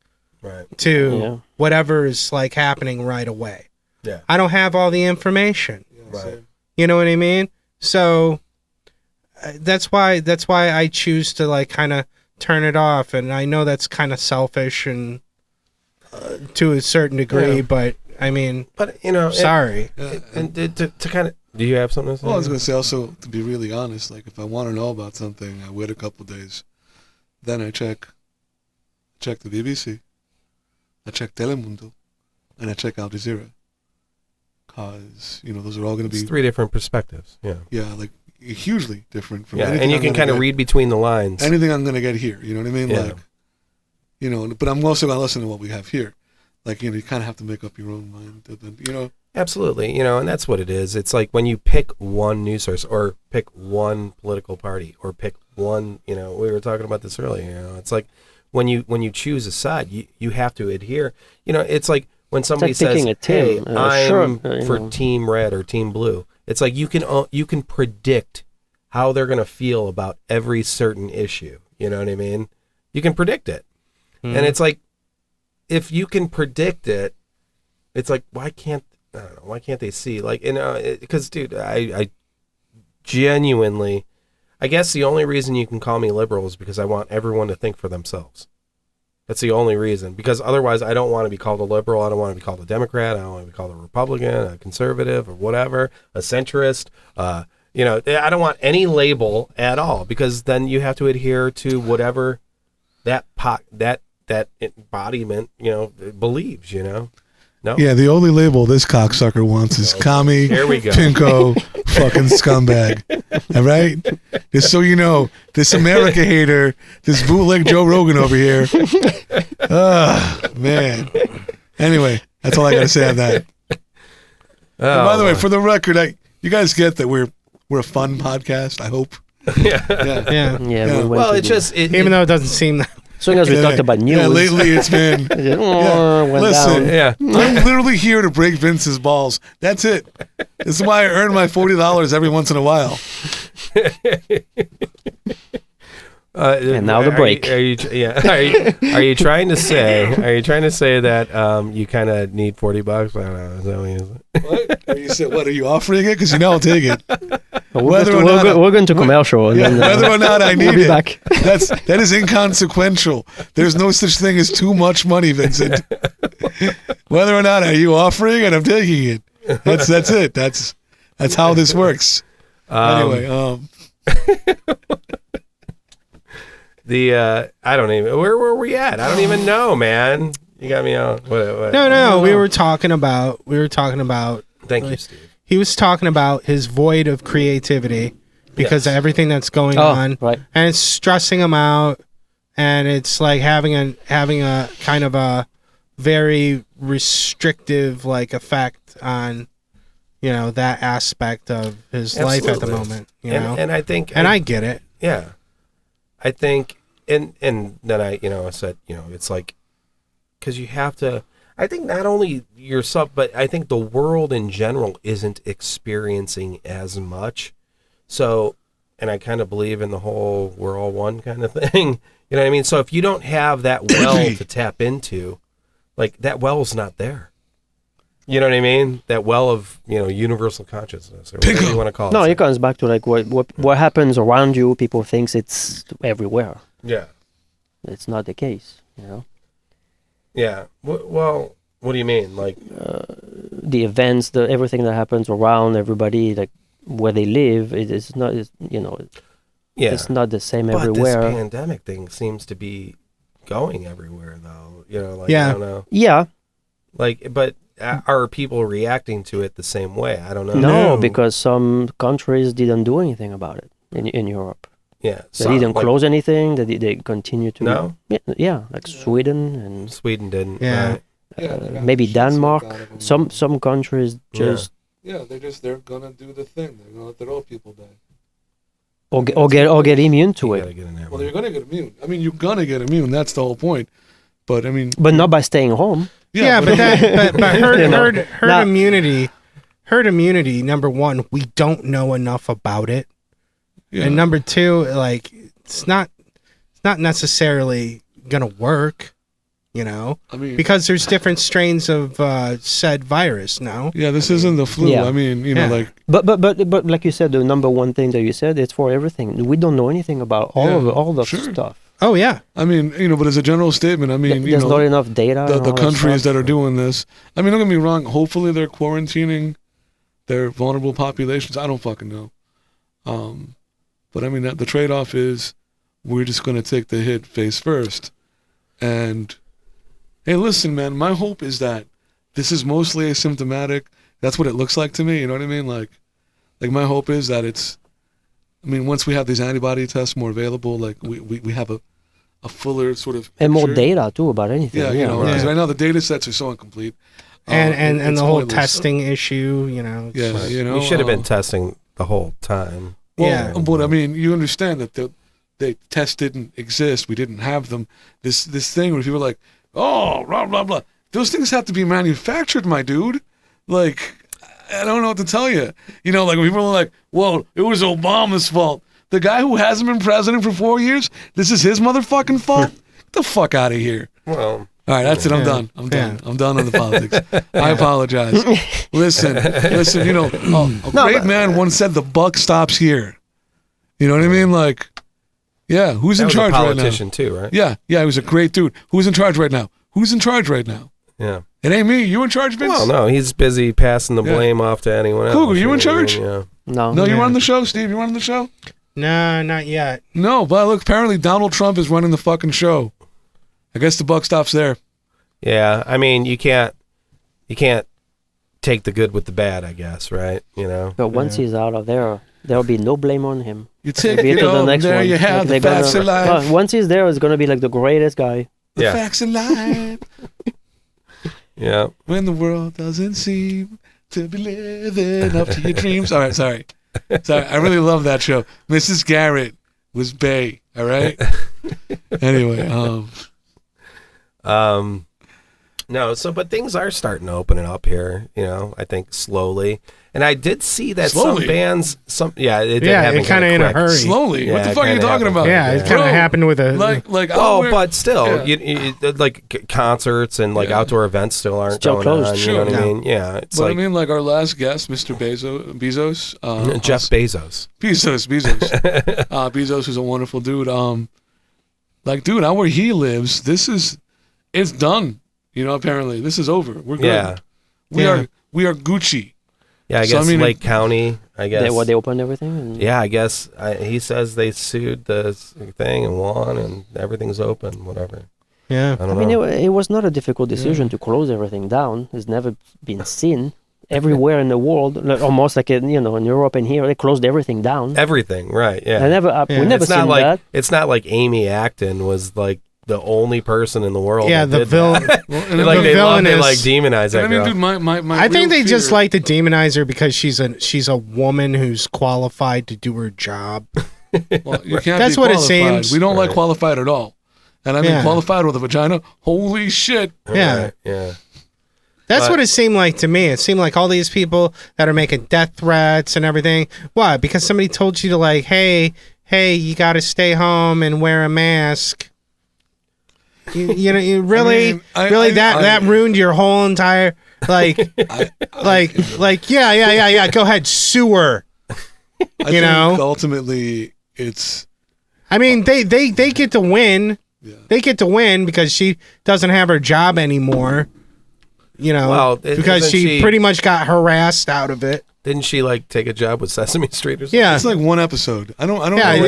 to whatever is, like, happening right away. Yeah. I don't have all the information. Right. You know what I mean? So that's why I choose to, like, kind of turn it off. And I know that's kind of selfish and to a certain degree, but I mean, but you know, sorry. And to kind of, do you have something to say? Well, I was going to say also, to be really honest, like if I want to know about something, I wait a couple of days. Then I check the BBC, I check Telemundo, and I check Al Jazeera. Because, you know, those are all going to be... It's 3 different perspectives, yeah. Yeah, like hugely different from anything. And you can kind of read between the lines. Anything I'm going to get here, you know what I mean? Yeah. Like, you know, but I'm also going to listen to what we have here. Like, you know, you kind of have to make up your own mind, you know? Absolutely, you know, and that's what it is. It's like when you pick one news source or pick one political party or pick one, you know, we were talking about this earlier, you know, it's like when you choose a side, you have to adhere. You know, it's like when somebody says, hey, I'm for Team Red or Team Blue, it's like you can predict how they're going to feel about every certain issue. You know what I mean? You can predict it. Mm-hmm. And it's like, if you can predict it, it's like, why can't they see? Like, you know, because, dude, I genuinely, I guess the only reason you can call me liberal is because I want everyone to think for themselves. That's the only reason. Because otherwise, I don't want to be called a liberal. I don't want to be called a Democrat. I don't want to be called a Republican, a conservative, or whatever, a centrist. You know, I don't want any label at all, because then you have to adhere to whatever that embodiment, you know, believes, you know? No? Yeah, the only label this cocksucker wants is commie, Here we go. pinko, fucking scumbag. All right? Just so you know, this America hater, this bootleg Joe Rogan over here. Man. Anyway, that's all I got to say on that. By the way, for the record, you guys get that we're a fun podcast, I hope. Yeah. Well, it's just... Even though it doesn't seem that... As soon as we talked about news. Yeah, lately it's been... Listen, I'm literally here to break Vince's balls. That's it. This is why I earn my $40 every once in a while. And now the break. Are you trying to say that you kind of need $40? I don't know. Is that what you said? What are you offering it? Because you know I'll take it. We're going to commercial. And then, whether or not I need we'll be it, back. that is inconsequential. There's no such thing as too much money, Vincent. Whether or not are you offering it, I'm taking it. That's it. That's how this works. Anyway, I don't even, where were we at? I don't even know, man. You got me on. What? No. We were talking about. Thank you, Steve. He was talking about his void of creativity because of everything that's going on, right. And it's stressing him out, and it's like having a kind of a very restrictive like effect on, you know, that aspect of his life at the moment. You know, and I think, and I get it. Yeah, I think, and then I said, you know, it's like, because you have to. I think not only yourself, but I think the world in general isn't experiencing as much. So, and I kind of believe in the whole we're all one kind of thing. You know what I mean? So if you don't have that well to tap into, like that well's not there. You know what I mean? That well of, you know, universal consciousness or whatever you want to call it. No, it comes back to like what happens around you. People think it's everywhere. Yeah. It's not the case, you know? Yeah. Well, what do you mean? Like the events, everything that happens around everybody, like where they live, it's not, you know, it's not the same everywhere. But this pandemic thing seems to be going everywhere, though. You know, like I don't know. Yeah. Like, but are people reacting to it the same way? I don't know. No, because some countries didn't do anything about it in Europe. Yeah, they didn't close anything. They continue to. No. Yeah, like Sweden and. Sweden didn't. Yeah. Right. maybe Denmark. Some countries just they're gonna do the thing. They're gonna let their old people die. Or get immune to it. Well, you're gonna get immune. I mean, you're gonna get immune. That's the whole point. But I mean, but not by staying home. But herd immunity. Herd immunity. Number one, we don't know enough about it, and number two, like it's not necessarily gonna work. I mean, because there's different strains of said virus now. Yeah, this isn't the flu. I mean, like. But like you said, the number one thing that you said, it's for everything. We don't know anything about all the stuff. Oh yeah. I mean, but as a general statement, I mean, there's not enough data. The countries that are doing this. I mean, don't get me wrong. Hopefully, they're quarantining their vulnerable populations. I don't fucking know. But I mean, the trade-off is we're just going to take the hit face first, and. Hey, listen, man, my hope is that this is mostly asymptomatic. That's what it looks like to me, you know what I mean? Like my hope is that once we have these antibody tests more available, like we have a fuller sort of picture. And more data, too, about anything. Yeah, because right now the data sets are so incomplete. And the whole testing issue, We should have been testing the whole time. Well, but I mean, you understand that the tests didn't exist. We didn't have them. This thing where people are like, oh, blah, blah, blah. Those things have to be manufactured, my dude. Like, I don't know what to tell you. Like when people are like, well, it was Obama's fault. The guy who hasn't been president for 4 years, this is his motherfucking fault? Get the fuck out of here. Well. All right, that's it. I'm done. I'm done on the politics. I apologize. Listen. A great man once said the buck stops here. You know what I mean? Like, yeah, who's in charge right now? He was a politician too, right? Yeah, he was a great dude. Who's in charge right now? Yeah. It ain't me. You in charge, Vince? Well, no, he's busy passing the blame off to anyone else. Cougar, you in charge? Yeah. No, you running the show, Steve? You running the show? No, not yet. No, but look, apparently Donald Trump is running the fucking show. I guess the buck stops there. Yeah, I mean, you can't take the good with the bad, I guess, right? But once he's out of there, there'll be no blame on him. You take it to the next there one. You have the facts of life. Once he's there, it's going to be like the greatest guy. The facts of life. Yeah. When the world doesn't seem to be living up to your dreams. All right, sorry. I really love that show. Mrs. Garrett was bae, all right? Anyway, No, but things are starting to open it up here, I think slowly. And I did see that some bands, it kind of in a hurry. Slowly? What the fuck are you talking about? Yeah, it kind of happened with a... but still, you, like concerts and like outdoor events still aren't still going closed. on, you know what I mean? Yeah, it's but I mean, like our last guest, Mr. Bezos. Jeff Bezos. Bezos is a wonderful dude. Dude, out where he lives, it's done. Apparently this is over. We're good. Yeah. We are Gucci. Yeah, I guess Lake County. I guess they opened everything. Yeah, I guess he says they sued the thing and won, and everything's open. Whatever. Yeah, I mean, it was not a difficult decision to close everything down. It's never been seen everywhere in the world, almost like in Europe and here. They closed everything down. Everything, right? Yeah. We never seen that. It's not like Amy Acton was like the only person in the world. Yeah, the villain. They demonize that girl. Dude, I think they just like to demonize her because she's a woman who's qualified to do her job. Well, you can't That's be what qualified. it seems. We don't like qualified at all. And I mean qualified with a vagina. Holy shit. Yeah. Yeah. That's what it seemed like to me. It seemed like all these people that are making death threats and everything. Why? Because somebody told you to hey, you got to stay home and wear a mask. You really, that ruined your whole entire yeah. Go ahead, sue her. I think ultimately it's. I mean, they get to win. Yeah. They get to win because she doesn't have her job anymore. Because she pretty much got harassed out of it. Didn't she take a job with Sesame Street or something? Yeah, it's like one episode. I don't know. Yeah.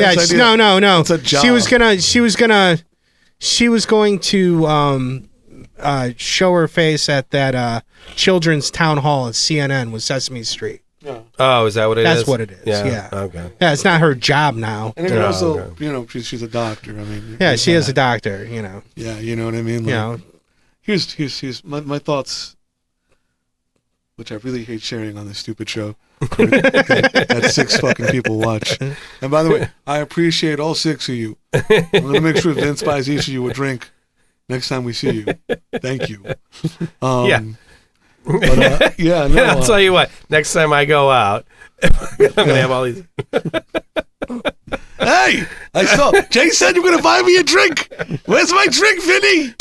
No. It's a job. She was going to show her face at that children's town hall at CNN with Sesame Street. Yeah. Oh, is that what it is? That's what it is. Yeah. Okay. Yeah, it's not her job now. And then also, she's a doctor. I mean. Yeah, she is a doctor. Yeah, you know what I mean. here's my thoughts, which I really hate sharing on this stupid show that 6 fucking people watch. And by the way, I appreciate all 6 of you. I'm gonna make sure Vince buys each of you a drink next time we see you. Thank you. Yeah. But, yeah, no, I'll tell you what. Next time I go out, I'm gonna have all these. Hey, I saw Jay said you're gonna buy me a drink. Where's my drink, Vinny?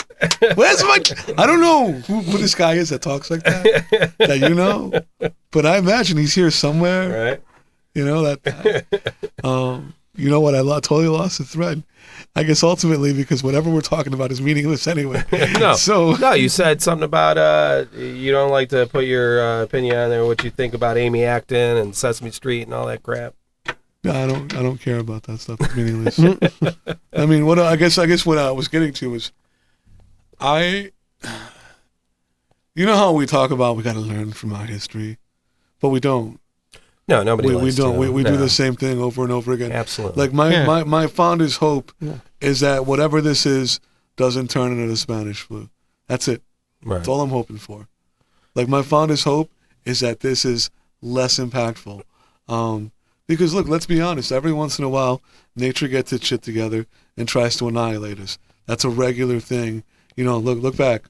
Where's my? I don't know who this guy is that talks like that. That you know, but I imagine he's here somewhere. Right. You know that. You know what? I totally lost the thread. I guess ultimately because whatever we're talking about is meaningless anyway. No, you said something about you don't like to put your opinion on there, what you think about Amy Acton and Sesame Street and all that crap. No, I don't care about that stuff. It's meaningless. I mean, what I guess what I was getting to was, you know how we talk about we got to learn from our history, but we don't. No, nobody. We don't. We do the same thing over and over again. Absolutely. Like my fondest hope is that whatever this is doesn't turn into the Spanish flu. That's it. Right. That's all I'm hoping for. Like my fondest hope is that this is less impactful. Because look, let's be honest. Every once in a while, nature gets its shit together and tries to annihilate us. That's a regular thing. You know, look back.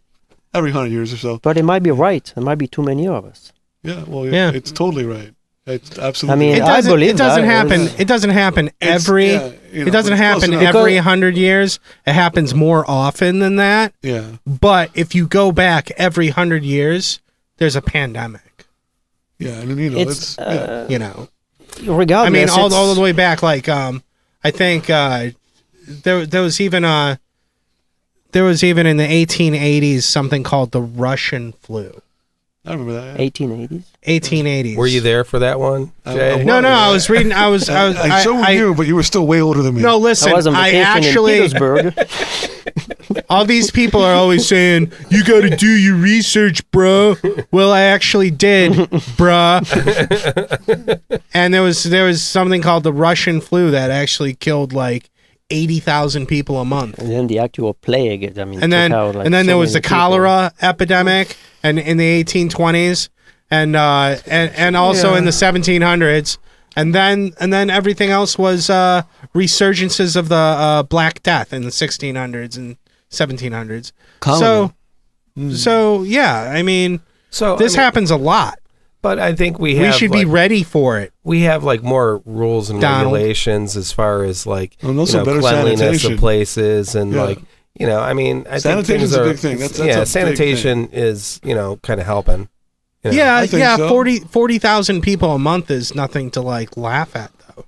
Every 100 years or so. But it might be right. There might be too many of us. Yeah. Well, yeah. It's totally right. It's absolutely. I mean, right. I believe it doesn't that. happen. It doesn't happen every. It doesn't happen every 100 years. It happens more often than that. Yeah. But if you go back every 100 years, there's a pandemic. Yeah, and you know, it's you know. Regardless, I mean, all the way back. Like, I think there was even in the 1880s something called the Russian flu. I remember that. Yeah. 1880s. 1880s. Were you there for that one, Jay? No, I was reading. I was. So were you, but you were still way older than me. No, listen. I was on vacation actually. in Petersburg. All these people are always saying, you got to do your research, bro. Well, I actually did, bruh. And there was something called the Russian flu that actually killed like 80,000 people a month. And then the actual plague. I mean, and then there was the cholera epidemic, and in the 1820s, and also in the 1700s. And then everything else was resurgences of the Black Death in the 1600s and 1700s. So yeah, I mean, this happens a lot. But I think we should be ready for it. We have like more rules and regulations as far as like better cleanliness sanitation. of places and like I mean, I think sanitation's a big thing. That's sanitation is kind of helping. You know? Yeah, so. 40,000 people a month is nothing to like laugh at, though.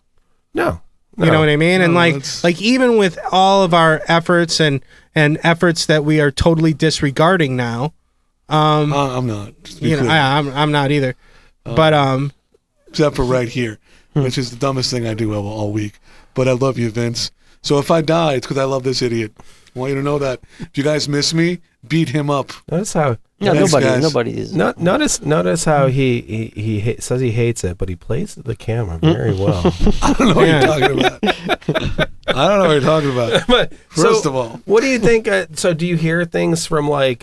No. You know what I mean? And like even with all of our efforts and efforts that we are totally disregarding now, I'm not. I'm not either. But except for right here, which is the dumbest thing I do all week. But I love you, Vince. So if I die, it's because I love this idiot. I want you to know that. If you guys miss me, beat him up. Notice how. No, nobody is. Notice how he says he hates it, but he plays the camera very well. I don't know what you're talking about. I don't know what you're talking about. But First of all, what do you think? So do you hear things from like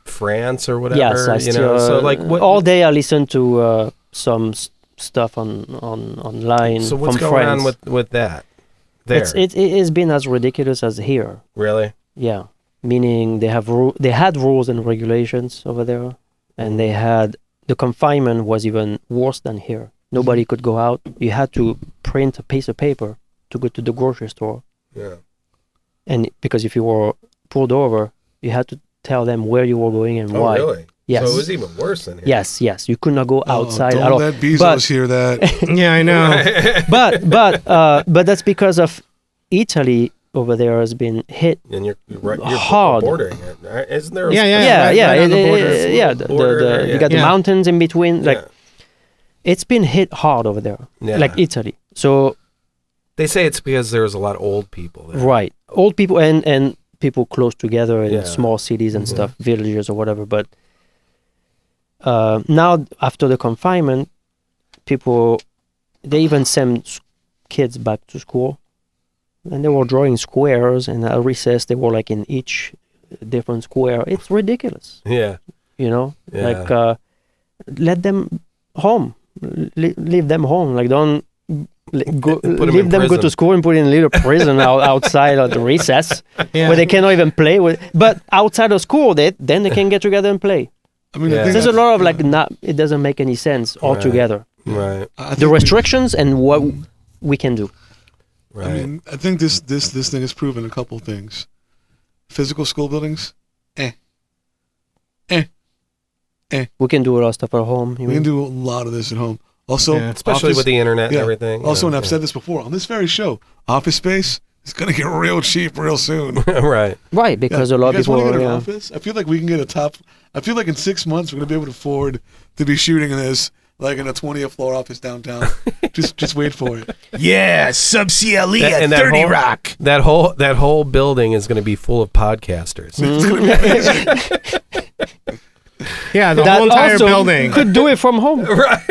France or whatever? Yes, I still, so like all day I listen to some stuff online. So what's from going France. on with that? There, it has been as ridiculous as here. Really? Yeah, meaning they had rules and regulations over there, and the confinement was even worse than here. Nobody could go out. You had to print a piece of paper to go to the grocery store. Yeah. And because if you were pulled over, you had to tell them where you were going and why. Oh, really? Yes. So it was even worse than here. Yes. You could not go outside don't at all. let Bezos hear that. yeah, I know. but that's because of Italy over there has been hit and you're hard. bordering it, right? Isn't there? Yeah. On the border. You got the mountains in between. Like it's been hit hard over there, like Italy. So they say it's because there's a lot of old people there. Right, old people and people close together in small cities and stuff, villages or whatever. But now after the confinement, they even send kids back to school, and they were drawing squares, and at recess they were like in each different square. It's ridiculous. Yeah. You know, Yeah. like let them home, leave them home. Like don't leave them go to school and put in a little prison outside at the recess where they cannot even play with. But outside of school, then they can get together and play. I mean, there's a lot of like it doesn't make any sense altogether. Right. The restrictions and what we can do. Right. I mean, I think this thing has proven a couple things. Physical school buildings, We can do a lot of stuff at home. We can do a lot of this at home. Also, especially with the internet and everything. Also, and I've said this before on this very show, office space is going to get real cheap real soon. Right. Right, because a lot of people get an office? I feel like we can get I feel like in 6 months we're going to be able to afford to be shooting this like in a 20th floor office downtown. just wait for it. Yeah, SUB-CLE at 30 Rock. That whole building is going to be full of podcasters. It's going to be amazing. Yeah, the whole entire building. Could do it from home. Right.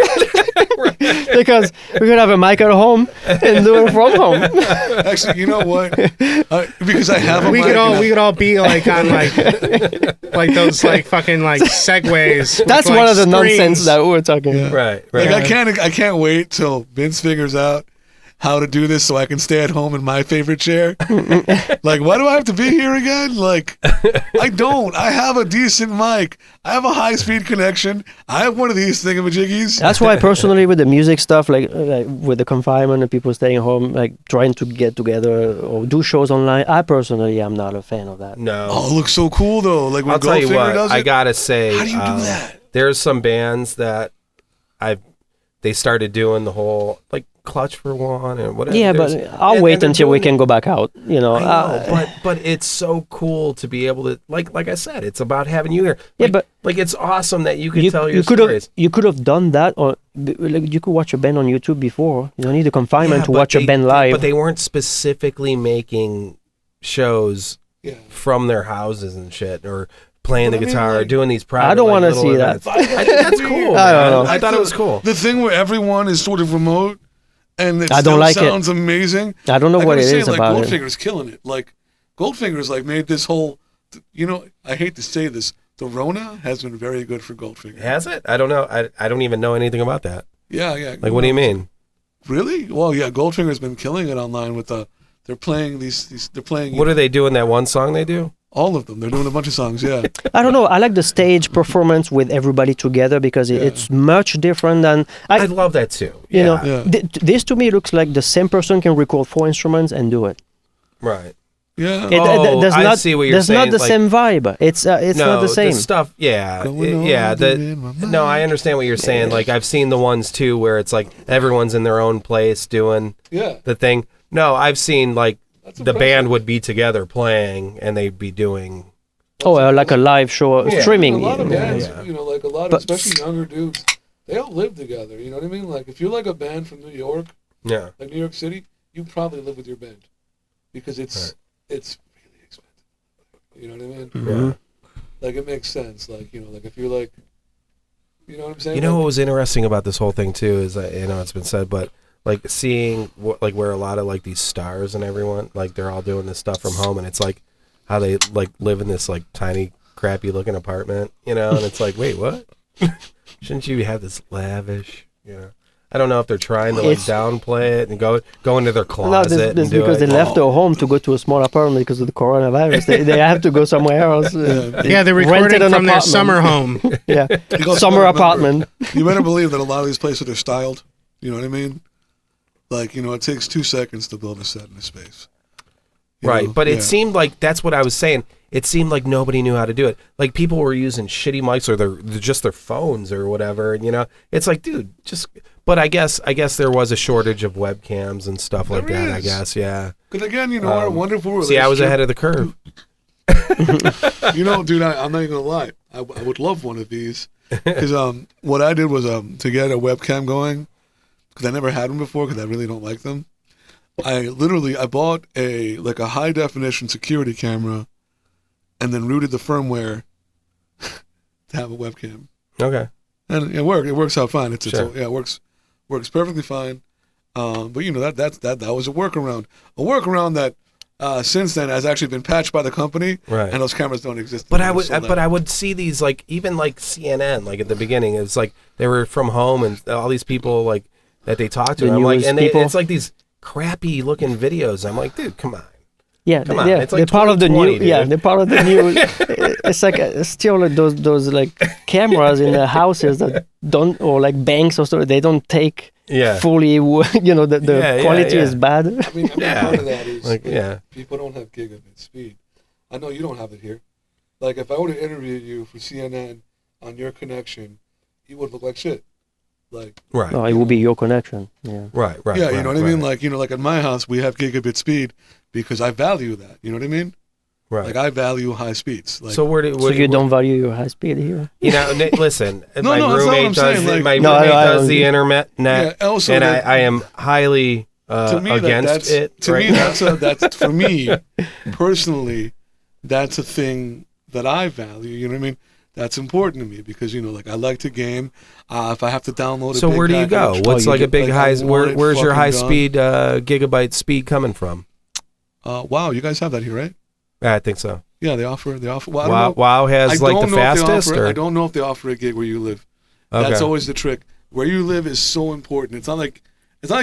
Because we could have a mic at home and do it from home. Actually, you know what? Because I have a we mic. We could all be like on like those like fucking like segways. That's with, one like, of the screens. nonsense that we're talking about. Right. Like I can't wait till Vince figures out how to do this so I can stay at home in my favorite chair. Like, why do I have to be here again? Like, I don't. I have a decent mic. I have a high-speed connection. I have one of these thingamajiggies. That's why personally with the music stuff, like with the confinement and people staying home, like trying to get together or do shows online, I personally am not a fan of that. No. Oh, it looks so cool though. Like when I'll tell you Goldfinger what, does it. I gotta say, how do you do that? There's some bands that they started doing the whole like Clutch for one and whatever. Yeah, but I'll wait until we can go back out. You know, I know, but it's so cool to be able to like I said, it's about having you here. Yeah, but like it's awesome that you can tell your stories. You could have done that, or like you could watch a band on YouTube before. You don't need the confinement to watch a band live. But they weren't specifically making shows from their houses and shit, or playing the guitar, or doing these private. I don't want to see events. that. I think that's cool. I don't know. I thought it was cool. The thing where everyone is sort of remote and it I still don't like sounds amazing. I don't know what it is like, about it. Goldfinger's killing it. Like Goldfinger's like made this whole. You know, I hate to say this, the Rona has been very good for Goldfinger. Has it? I don't know. I don't even know anything about that. Yeah. Like, what do you mean? Really? Well, yeah, Goldfinger's been killing it online with the. They're playing these. They're playing. What are they doing? That one song they do? All of them. They're doing a bunch of songs. Yeah. I don't know. I like the stage performance with everybody together because it's much different than. I love that too. You know, this to me looks like the same person can record 4 instruments and do it. Right. Yeah. I see what you're there's saying. There's not the same vibe. It's not the same. The stuff. Yeah. No, I understand what you're saying. Like I've seen the ones too where it's like everyone's in their own place doing the thing. No, I've seen like. The band would be together playing, and they'd be doing. Like a live show, streaming. A lot of bands, you know, like a lot of, especially younger dudes, they all live together. You know what I mean? Like if you're like a band from New York, like New York City, you probably live with your band because it's really expensive. You know what I mean? Mm-hmm. Like it makes sense. Like you know, like if you're like, you know what I'm saying? You know what was interesting about this whole thing too is that it's been said, but. Like seeing where a lot of like these stars and everyone like they're all doing this stuff from home, and it's like how they like live in this like tiny crappy looking apartment, you know, and it's like, wait, what? Shouldn't you have this lavish, you know? I don't know if they're trying to like downplay it and go into their closet. That's because they left their home to go to a small apartment because of the coronavirus. They have to go somewhere else. They're recording from their summer home. Summer apartment. You better believe that a lot of these places are styled. You know what I mean? Like, you know, it takes 2 seconds to build a set in a space. Right, but it seemed like, that's what I was saying, it seemed like nobody knew how to do it. Like, people were using shitty mics or just their phones or whatever, and, you know, it's like, dude, just, but I guess there was a shortage of webcams and stuff like that, I guess, yeah. Because again, you know, our wonderful relationship. See, I was ahead of the curve. You know, dude, I'm not even going to lie. I would love one of these. Because what I did was to get a webcam going, because I never had them before because I really don't like them. I bought a high definition security camera and then rooted the firmware to have a webcam. Okay. And it works out fine. Sure. It works perfectly fine. But you know that was a workaround. A workaround that since then has actually been patched by the company, right? And those cameras don't exist. But I would see these like even like CNN like at the beginning. It's like they were from home and all these people like that they talked to. And I'm like, and it's like these crappy looking videos. I'm like, dude, come on. Yeah, come on. It's like they're part of the new. Dude. Yeah, they're part of the new. It's like still like those like cameras in the houses that don't, or like banks or so. They don't take fully. You know, the quality is bad. I mean part of that is like, people don't have gigabit speed. I know you don't have it here. Like if I were to interview you for CNN on your connection, you would look like shit. Like it will be your connection. Yeah. Right. Yeah, you know what I mean. Like like at my house we have gigabit speed because I value that. You know what I mean? Right. Like I value high speeds. Like, so you don't value your high speed here? You know, listen. my roommate does the internet, also and I am highly against it. To me, that's for me personally. That's a thing that I value. You know what I mean? That's important to me because like I like to game. If I have to download, so where do you go? What's like a big high? Where's your high speed gigabyte speed coming from? WoW, you guys have that here, right? I think so. Yeah, they offer. Well, WoW has like the fastest. I don't know if they offer a gig where you live. Okay. That's always the trick. Where you live is so important. It's not like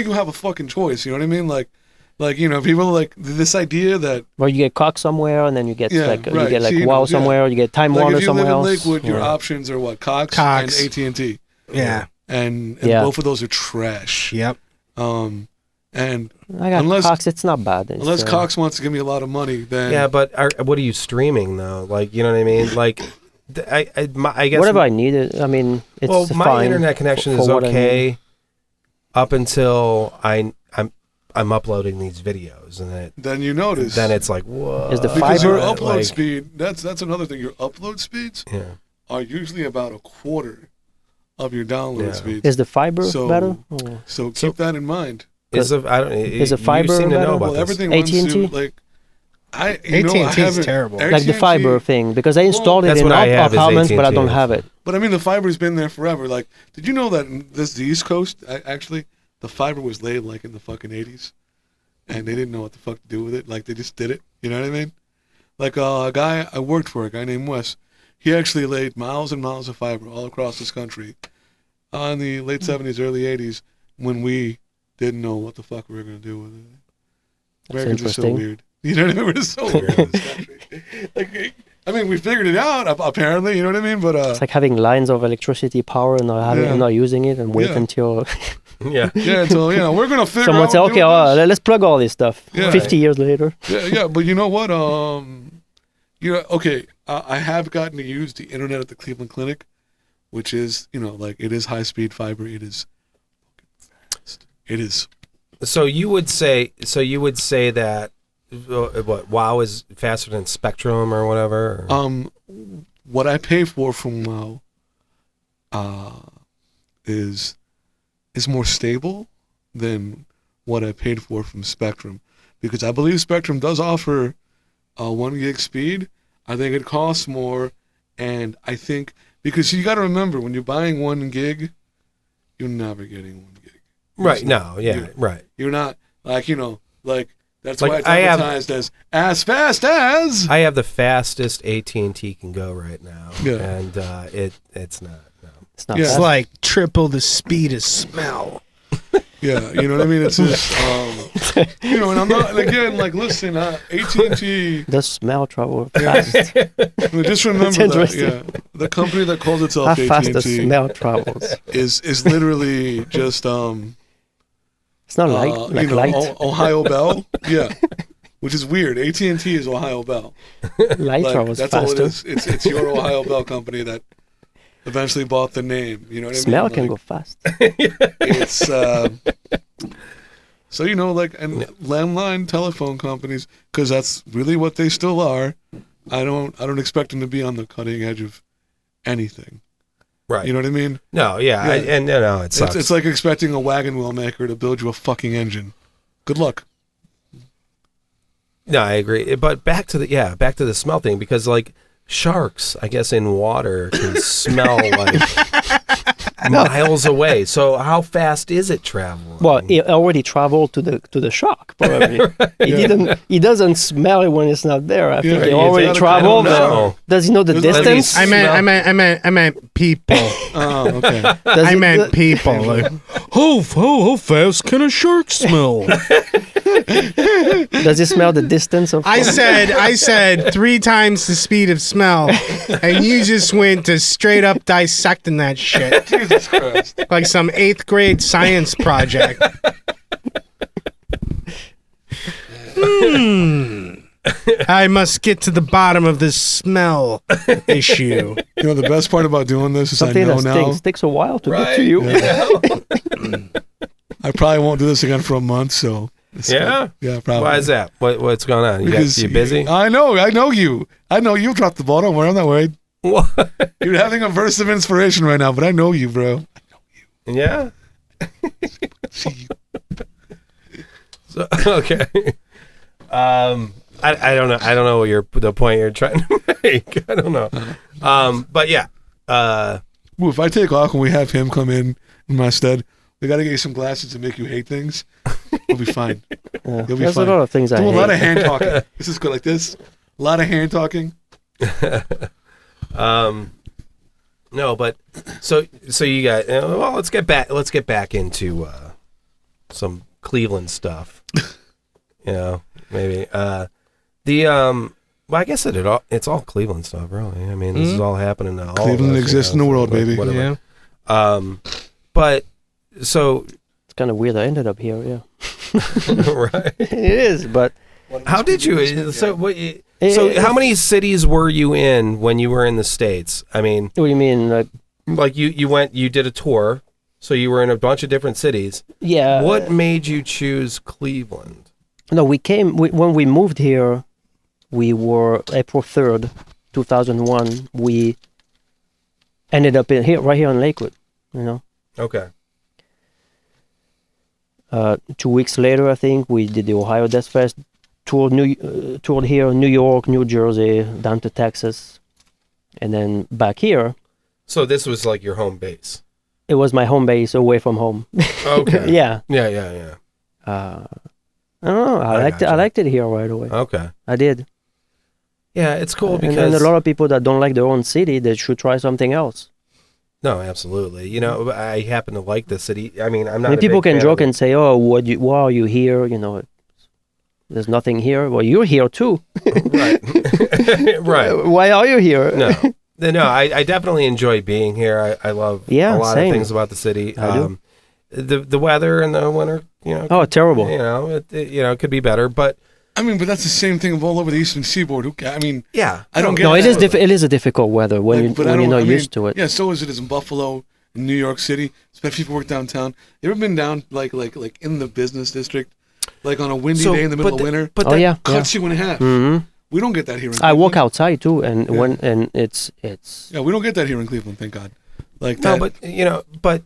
you have a fucking choice. You know what I mean? Like people like this idea that you get Cox somewhere and then you get you get WoW somewhere. You get Time Warner somewhere else. If you live in Lakewood, your options are what Cox and AT&T. Yeah. And both of those are trash. Yep. And I got Cox, it's not bad. Unless Cox wants to give me a lot of money, then but what are you streaming though? Like, you know what I mean? Like, I guess whatever I needed. I mean, it's fine. My internet connection is okay up until I'm uploading these videos, and then you notice. Then it's like, whoa. Is the because fiber your upload speed? That's another thing. Your upload speeds are usually about a quarter of your download speeds. Is the fiber better? So keep that in mind. Is the fiber you seem to better? know about everything AT&T? Like AT&T is terrible. Like the fiber thing, because I installed it in apartments, but I don't have it. But I mean, the fiber's been there forever. Like, did you know that the East Coast actually the fiber was laid like in the fucking 80s, and they didn't know what the fuck to do with it. Like they just did it. You know what I mean? Like a guy I worked for, a guy named Wes. He actually laid miles and miles of fiber all across this country in the late 70s, early 80s, when we didn't know what the fuck we were going to do with it. Americans are so weird. You know what I mean? We're just so weird in this country. Like, I mean, we figured it out, apparently, you know what I mean? But it's like having lines of electricity power and not using it and wait until... until, we're going to figure someone out... Someone say, okay, let's plug all this stuff. 50 years later. But you know what? I have gotten to use the internet at the Cleveland Clinic, which is, it is high-speed fiber. It is. So you would say that what WoW is faster than Spectrum or whatever? What I pay for from WoW is more stable than what I paid for from Spectrum, because I believe Spectrum does offer 1 gig speed. I think it costs more, and I think because you got to remember, when you're buying 1 gig, you're never getting 1 gig. Right. Right. You're not that's why it's advertised as fast as. I have the fastest AT&T can go right now, and it's not. No. It's not. It's like triple the speed of smell. Yeah, you know what I mean. It's just, and I'm not listen, AT&T. The smell travel fast. Just remember that. The company that calls itself AT&T. How fast the smell travels is literally just It's not light. Ohio Bell, which is weird. AT&T is Ohio Bell. Light travels that's faster. All it is. It's your Ohio Bell company that eventually bought the name. You know what I mean? Smell can go fast. It's and landline telephone companies, because that's really what they still are. I don't expect them to be on the cutting edge of anything. Right. You know what I mean? No, it sucks. It's like expecting a wagon wheel maker to build you a fucking engine. Good luck. No, I agree. But back to the smell thing, because like sharks, I guess in water can smell like miles away. So how fast is it traveling? Well, it already traveled to the shock. Probably He doesn't smell it when it's not there. I think it already traveled. Does he know the distance? I meant people. Oh, okay. I meant people. Like, how fast can a shark smell? Does he smell the distance of? I said 3 times the speed of smell, and you just went to straight up dissecting that shit. Jesus Christ. Like some 8th grade science project. I must get to the bottom of this smell issue. You know, the best part about doing this is Something I know that now. takes a while to get to you. Yeah. I probably won't do this again for a month, so. Yeah? Yeah, probably. Why is that? What's going on? You busy? I know you. I know you'll drop the ball. Don't worry, I'm not worried. What? You're having a burst of inspiration right now, but I know you, bro. Yeah? So, okay. I don't know. I don't know what the point you're trying to make. I don't know. But yeah. Well, if I take off and we have him come in my stead, we got to get you some glasses to make you hate things. You'll be fine. You'll be There's fine. a lot of things I Do hate. a lot of hand talking. This is good, like this. A lot of hand talking. No, but so you got. Well, let's get back into some Cleveland stuff. Maybe well, I guess it's all Cleveland stuff, really. I mean, this is all happening now. Cleveland exists in the world, baby. Whatever. Yeah. But so it's kind of weird. I ended up here. Yeah. Right. It is, but how did you? So what? So how many cities were you in when you were in the States? I mean, what do you mean? Like you did a tour, so you were in a bunch of different cities. Yeah. What made you choose Cleveland? No, when we moved here, we were April 3rd, 2001. We ended up right here in Lakewood, you know. Okay. 2 weeks later, I think, we did the Ohio Death Fest, toured here, New York, New Jersey, down to Texas, and then back here. So this was like your home base? It was my home base away from home. Okay. Yeah. Yeah. I don't know. I liked it here right away. Okay. I did. Yeah, it's cool because... And a lot of people that don't like their own city, they should try something else. No, absolutely. You know, I happen to like the city. I mean, I'm not. People can joke and say, "Oh, why are you here?" You know, there's nothing here. Well, you're here too. Right. Right. Why are you here? No. I definitely enjoy being here. I love a lot of things about the city. I do. The weather in the winter, you know. Oh, terrible. You know, it could be better, but. I mean, but that's the same thing all over the Eastern Seaboard. I mean, yeah, I don't get. No, it it is a difficult weather when you're not used to it. Yeah, so is it in Buffalo, in New York City, especially if you work downtown. You ever been down like in the business district, like on a windy day in the middle of winter? But cuts you in half. Mm-hmm. We don't get that here in Cleveland. I walk outside too, and it's. Yeah, we don't get that here in Cleveland, thank God. Like no, that. but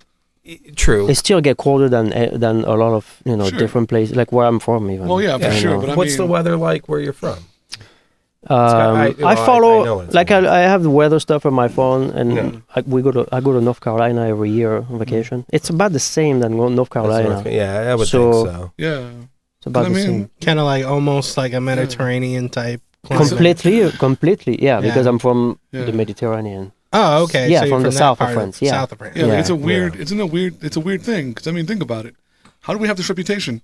true. It still get colder than a lot of different places, like where I'm from even. Well, yeah, for sure. But what's the weather like where you're from? I follow I have the weather stuff on my phone, and I go to North Carolina every year on vacation. It's about the same than North Carolina. Yeah, I would think so. Yeah, it's about the same. Kind of like almost like a Mediterranean type climate. Completely, yeah, because I'm from the Mediterranean. Oh, okay. Yeah, so from the south of France. Yeah, south of France. Yeah, it's a weird. It's a weird thing. Because I mean, think about it. How do we have this reputation?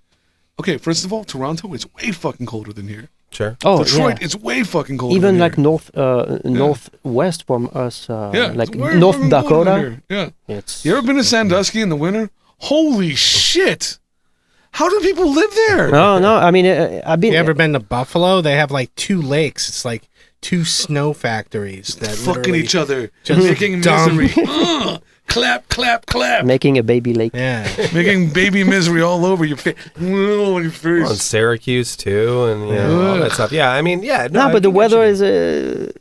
Okay, first of all, Toronto is way fucking colder than here. Sure. Oh, Detroit, it's way fucking colder. Even than like here. northwest from us, like way North fucking colder than Dakota. here. Yeah. It's. You ever been to Sandusky in the winter? Holy shit! How do people live there? No. I mean, I've been. You ever been to Buffalo? They have like 2 lakes. It's like 2 snow factories that fucking each other, just making misery. Clap, clap, clap. Making a baby lake. Yeah. Making baby misery all over your face. On Syracuse too, and all that stuff. Yeah, I mean, yeah. No, but the weather is, it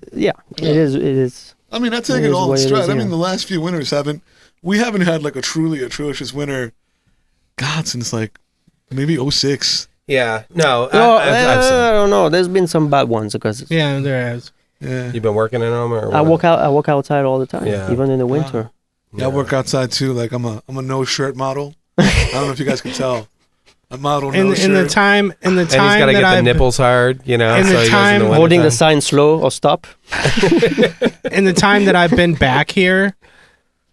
is. I mean, I take it all in stride. I mean, the last few winters we haven't had like a truly atrocious winter, God, since like maybe 2006. Yeah, no. I don't know. There's been some bad ones because. Yeah, there has. Yeah. You've been working in them, or I walk outside all the time, even in the winter. Yeah, I work outside too. Like I'm a no shirt model. I don't know if you guys can tell. A model no shirt. In the time and he's got to get the nipples hard, In the time holding the sign slow or stop. In the time that I've been back here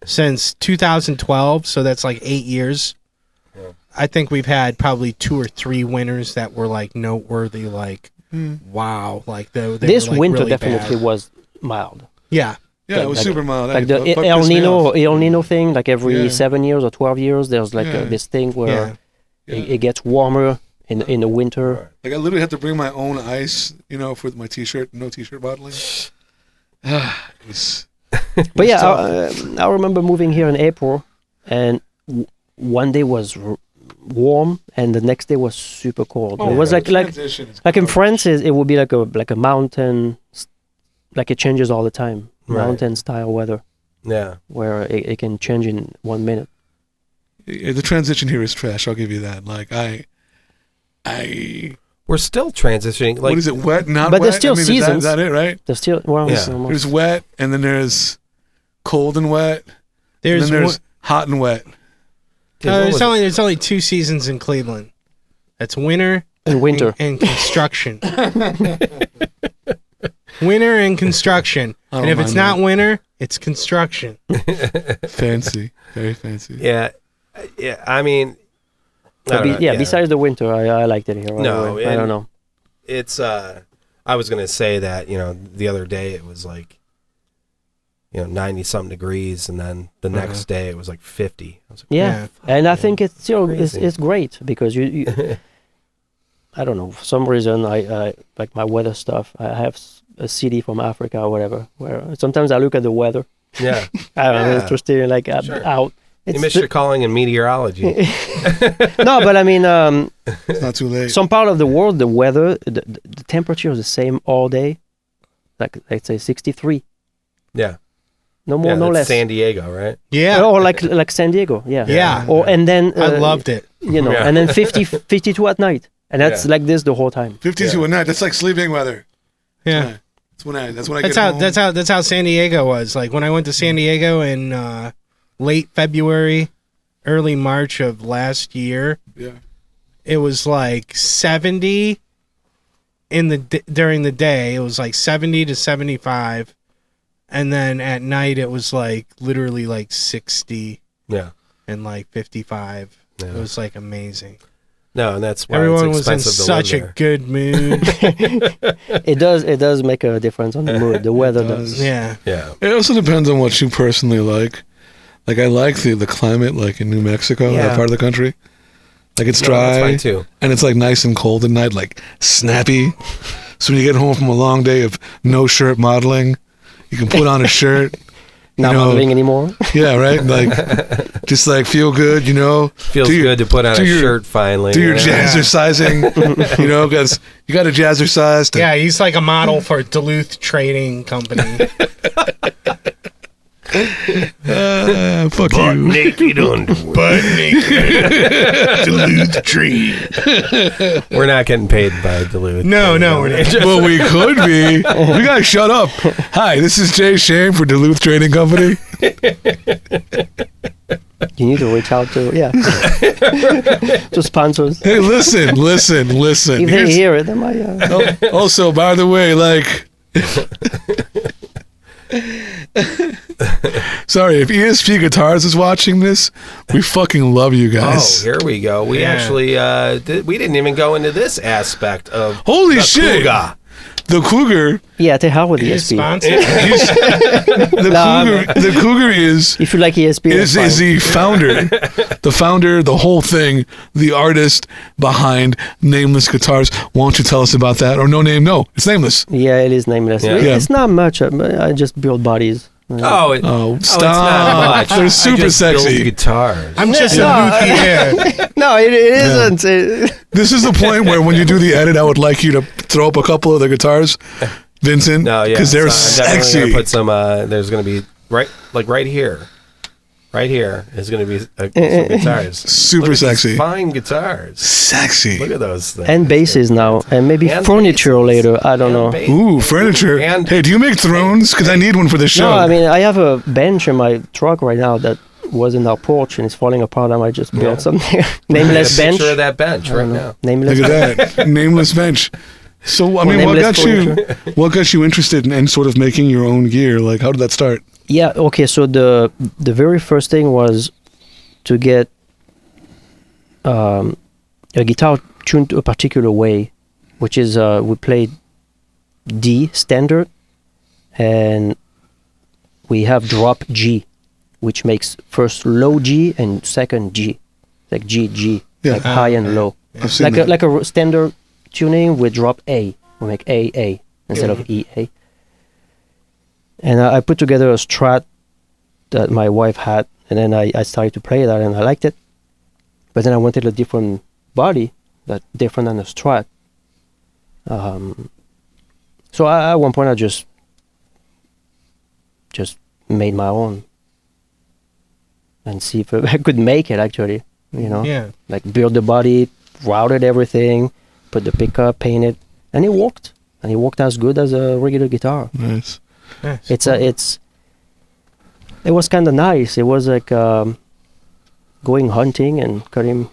since 2012, so that's like 8 years. I think we've had probably 2 or 3 winters that were like noteworthy. Like, wow, like this were, like, winter really definitely bad. Was mild. Yeah. Yeah, it was super mild. Like the El Nino thing, like every 7 years or 12 years, there's like this thing where it gets warmer in the winter. Like I literally have to bring my own ice, for my t-shirt, no t-shirt bottling. It was but yeah, I remember moving here in April, and one day was warm, and the next day was super cold. It was like in France, it would be like a mountain, like it changes all the time. Mountain style weather. Yeah. Where it can change in 1 minute. The transition here is trash, I'll give you that. Like we're still transitioning. Like, what is it, wet, not but wet? there's still seasons. Is that it, right? There's still, There's wet, and then there's cold and wet. There's hot and wet. There's only 2 seasons in Cleveland. That's winter and winter and construction. Winter and construction. And if it's not winter, it's construction. Fancy. Very fancy. Yeah. I mean, besides the winter, I liked it here. No, I don't know. It's, I was going to say that, the other day it was like, 90-something degrees, and then the next day it was like 50. I was like, and I think it's still it's great because you I don't know, for some reason I like my weather stuff. I have a CD from Africa or whatever, where sometimes I look at the weather. Yeah. I don't know, it's interesting, like out. You missed your calling in meteorology. No, but I mean, it's not too late. Some part of the world, the weather, the temperature is the same all day. Like, let's say 63. Yeah. No more, no less. San Diego, right? Yeah. Or like San Diego, yeah. Yeah. And then I loved it. And then 52 at night. And that's like this the whole time. 52 at night. That's like sleeping weather. Yeah. That's when I get home. That's how San Diego was. Like when I went to San Diego in late February, early March of last year. Yeah. It was like 70 during the day. It was like 70 to 75. And then at night it was like literally like 60. Yeah. And like 55. Yeah. It was like amazing. No, and that's why everyone it's was in such a good mood. It does make a difference on the mood. The weather does. Yeah. Yeah. It also depends on what you personally like. Like I like the climate, like in New Mexico, that part of the country. Like it's dry, that's fine too. And it's like nice and cold at night, like snappy. So when you get home from a long day of no shirt modeling, you can put on a shirt. Not modeling anymore. Yeah, right. Like, just like feel good, Feels good to put on a shirt finally. Do your jazzercising, because you got to jazzercise. Yeah, he's like a model for Duluth Trading Company. Fuck Butt you. naked underwear. Butt naked. Duluth Trade. We're not getting paid by Duluth. No, we're not. Well, we could be. You guys shut up. Hi, this is Jay Shane for Duluth Trading Company. You need to reach out to to sponsors. Hey, listen. If they hear it, they might. Also, by the way, like. Sorry, if ESP Guitars is watching this, we fucking love you guys. Oh, here we go. We actually we didn't even go into this aspect of holy shit. Cougar. The Cougar. Yeah, to hell with ESP. The Cougar is. If you like ESP, is the founder, the whole thing, the artist behind Nameless Guitars. Won't you tell us about that? Or no name? No, it's Nameless. Yeah, it is Nameless. Yeah. It's not much. I just build bodies. Stop! It's not much. They're super sexy. Guitars. I'm just a luthier. No, it isn't. This is the point where when you do the edit, I would like you to throw up a couple of the guitars, Vincent, because they're I'm sexy. definitely gonna put some. There's gonna be right here. right here is going to be some guitars. Super sexy. Fine guitars. Sexy. Look at those things. And basses now, and maybe furniture later. I don't know. Ooh, furniture. Hey, do you make thrones? Because I need one for this show. No, I mean, I have a bench in my truck right now that was in our porch and it's falling apart. I might just build something. Nameless bench. Picture of that bench right now. Nameless. Look at that. Nameless bench. So, I mean, what got you interested in sort of making your own gear? Like, how did that start? Yeah, okay, so the very first thing was to get a guitar tuned a particular way, which is we played D standard, and we have drop G, which makes first low G and second G, like G, like high and low. Like a standard tuning with drop A. We make A instead of EA. And I put together a Strat that my wife had, and then I started to play that, and I liked it. But then I wanted a different body, that different than a Strat. So at one point I just made my own and see if I could make it actually, like build the body, routed everything, put the pickup, paint it, and it worked. And it worked as good as a regular guitar. Nice. It was kind of nice. It was like going hunting and cutting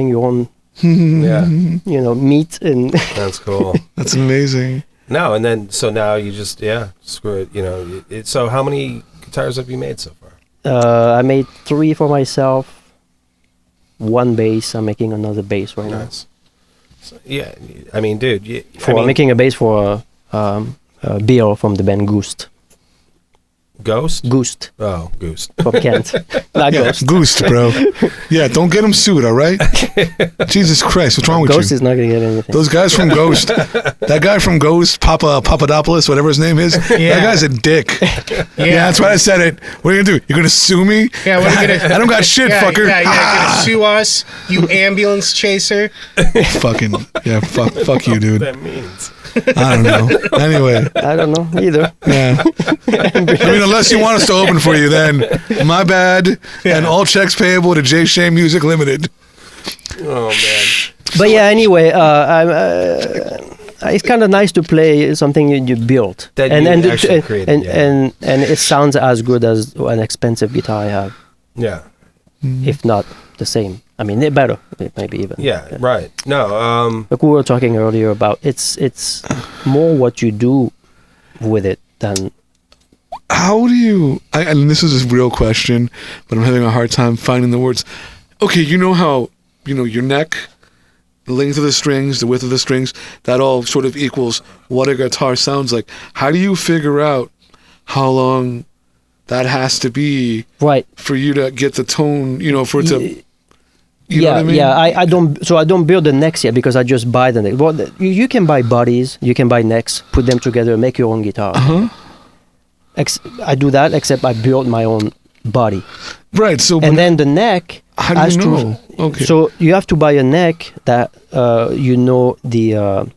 your own, meat and. That's cool. That's amazing. No, and then so now you just screw it. So how many guitars have you made so far? I made 3 for myself. 1 bass. I'm making another bass right now. So, yeah, I mean, dude. I'm making a bass for Bill from the band Ghost. Ghost? Oh, Ghost. From Kent. Not Ghost. Ghost, bro. Yeah, don't get him sued, all right? Jesus Christ, what's wrong with Ghost you? is not going to get anything. Those guys from Ghost, that guy from Ghost, Papadopoulos, whatever his name is, that guy's a dick. Yeah, that's why I said it. What are you going to do? You're going to sue me? Yeah, what are you going to I don't got shit, fucker. Yeah, you're going to sue us, you ambulance chaser. Fuck you, dude. What that means. I don't know. Anyway. I don't know either. Yeah. I mean, unless you want us to open for you, then my bad. And all checks payable to J Shane Music Limited. Oh, man. But yeah, anyway, it's kind of nice to play something you built. That you actually created, and it sounds as good as an expensive guitar I have. Yeah. If not the same. I mean, it better, maybe even. Yeah, right. No, like we were talking earlier about, it's more what you do with it than. How do you? And this is a real question, but I'm having a hard time finding the words. Okay, you know how your neck, the length of the strings, the width of the strings, that all sort of equals what a guitar sounds like. How do you figure out how long that has to be, right, for you to get the tone? For it to. You know what I mean? Yeah. I don't build the necks yet because I just buy the neck. Well, you can buy bodies, you can buy necks, put them together, make your own guitar. I do that, except I build my own body. Right. So. And then the neck. How do you know? Okay. So you have to buy a neck that the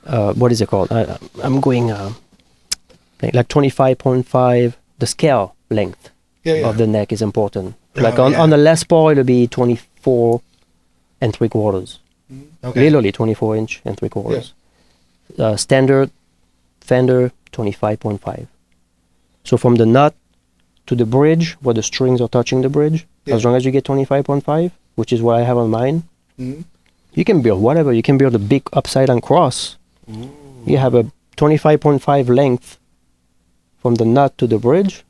what is it called? I'm going like 25.5. The scale length of the neck is important. Like on the Les Paul, it'll be 24 3/4. Okay. Literally 24 inch and 3/4. Yeah. Standard Fender 25.5. So from the nut to the bridge, where the strings are touching the bridge, as long as you get 25.5, which is what I have on mine, you can build whatever. You can build a big upside down cross. You have a 25.5 length from the nut to the bridge.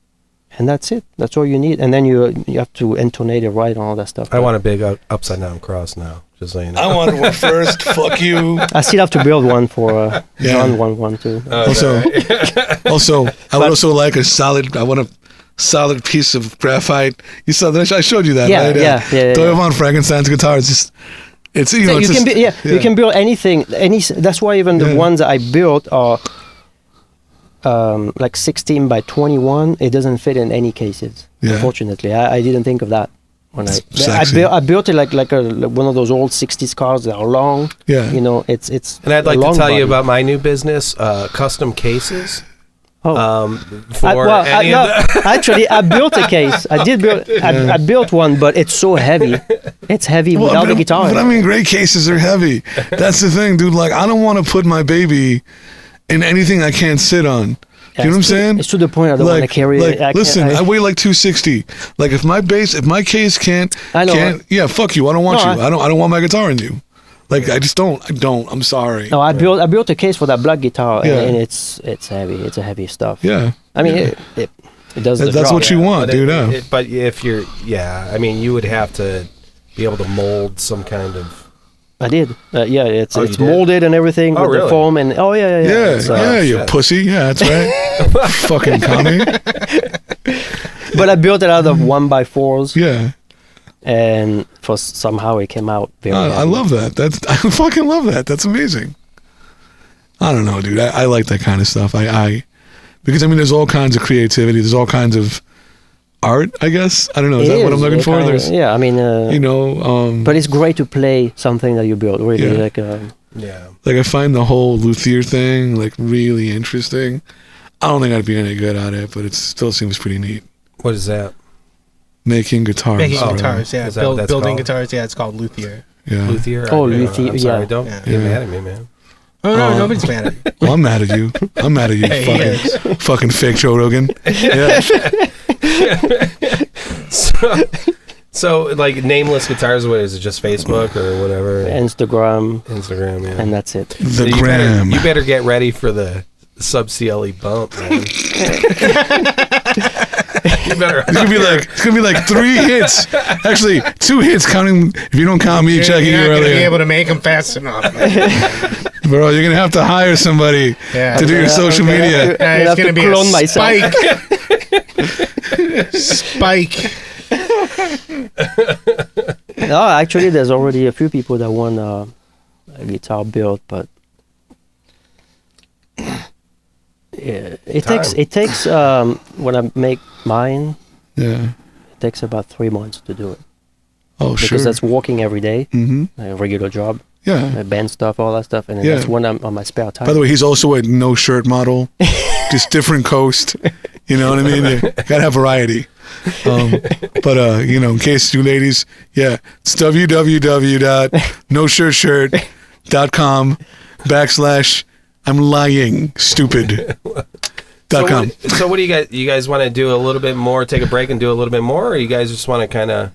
And that's it. That's all you need. And then you have to intonate it right and all that stuff. I want a big upside down cross now. Just so you know. I want one first. Fuck you. I still have to build one for John one too. Also, I would also like a solid. I want a solid piece of graphite. You saw that? I showed you that. Yeah, right? yeah. Doyle von Frankenstein's guitar. You can build anything. That's why even the ones that I built are. Like 16 by 21, it doesn't fit in any cases. Unfortunately, I didn't think of that when I built it like one of those old 60s cars that are long. Yeah, it's. And I'd like to tell you about my new business, custom cases. Actually, I built a case. I built one, but it's so heavy. It's heavy without the guitar. But I mean, great cases are heavy. That's the thing, dude. Like, I don't want to put my baby in anything I can't sit on. You know what I'm saying? It's to the point I don't want to carry it. Listen, I weigh like 260. Like, if my case can't, yeah, fuck you. I don't want you. I don't want my guitar in you. Like, I just don't. I'm sorry. No, I built a case for that black guitar, and it's heavy. It's a heavy stuff. Yeah. I mean, it does the job. That's what you want, dude. But if you're, I mean, you would have to be able to mold some kind of. I did. It's molded and everything with the foam and you pussy. Yeah, that's right. Fucking commie. But I built it out of 1x4s. Yeah. And somehow it came out very. I love that. I fucking love that. That's amazing. I don't know, dude. I like that kind of stuff. Because I mean, there's all kinds of creativity. There's all kinds of art, I guess. I don't know. Is that what I'm looking for? I mean, but it's great to play something that you built. Really, like I find the whole luthier thing like really interesting. I don't think I'd be any good at it, but it still seems pretty neat. What is that? Making guitars. Guitars, yeah. Building guitars, yeah. It's called luthier. Yeah. Luthier. Luthier. I'm sorry, don't get mad at me, man. Oh no, nobody's mad at you. Well, I'm mad at you. I'm mad at you, fucking fake Joe Rogan. Yeah. So like Nameless Guitars, what is it? Just Facebook or whatever? Instagram, yeah. and that's it. The gram. You better get ready for the SUB-CLE bump, man. You better. It's gonna be like 3 hits. Actually, 2 hits counting. If you don't count me checking you earlier, you're not gonna be able to make them fast enough. Bro, you're gonna have to hire somebody to do your social media. It's gonna be a Spike. Spike. No, actually, there's already a few people that want a guitar built, but it takes when I make mine. Yeah. It takes about 3 months to do it. Oh, sure. Because that's working every day, a regular job. Yeah. Band stuff, all that stuff, and then that's when I'm on my spare time. By the way, he's also a no shirt model, just different coast. You know what I mean? You gotta have variety. But in case you ladies, it's www.noshirtshirt.com/ I'm lying stupid.com. So what do you guys want to do a little bit more, take a break and do a little bit more, or you guys just want to kind of?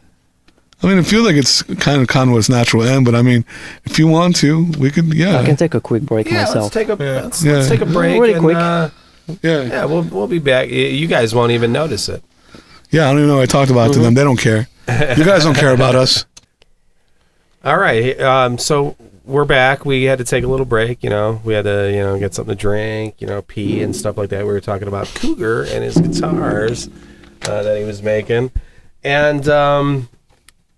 I mean, I feel like it's kind of its natural end, but I mean, if you want to, we could, I can take a quick break myself. Let's take a break. Really quick. We'll be back. You guys won't even notice it. Yeah, I don't even know. I talked about it to them. They don't care. You guys don't care about us. All right. So we're back. We had to take a little break. We had to, get something to drink, pee and stuff like that. We were talking about Cougar and his guitars that he was making. And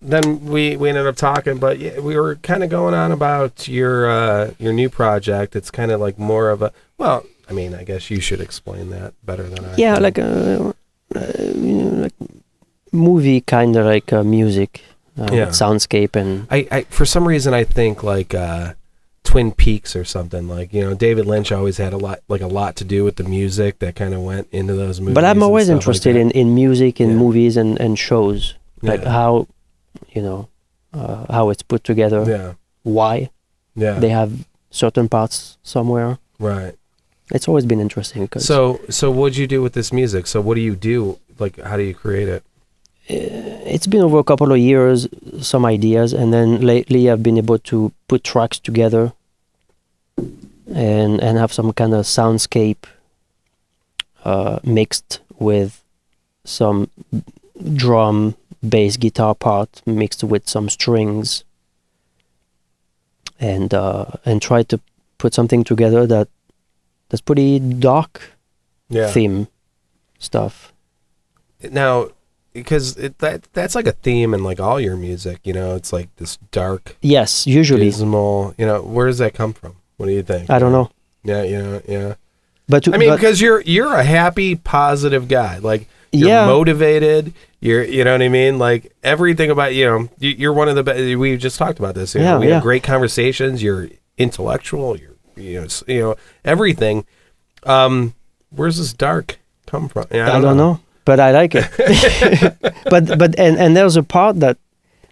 then we ended up talking, but we were kind of going on about your new project. It's kind of like more of a, well, I mean, I guess you should explain that better than I can. Like like movie kind of like music, soundscape, and I for some reason I think like Twin Peaks or something, like David Lynch always had a lot to do with the music that kind of went into those movies. But I'm always interested in music and movies and shows, like how how it's put together, why they have certain parts somewhere, right? It's always been interesting. So what'd you do with this music? So what do you do? Like, how do you create it? It's been over a couple of years, some ideas, and then lately I've been able to put tracks together and have some kind of soundscape mixed with some drum, bass, guitar part mixed with some strings, and try to put something together that's pretty dark theme stuff. Now, because that's like a theme in like all your music, it's like this dark, usually dismal. Where does that come from? What do you think? I don't know. Yeah. But because you're a happy, positive guy. Like you're motivated. You know what I mean? Like everything about you're one of the best. We just talked about this. We have great conversations. You're intellectual. You're everything. where's this dark come from? Yeah, I don't know, but I like it. but there's a part that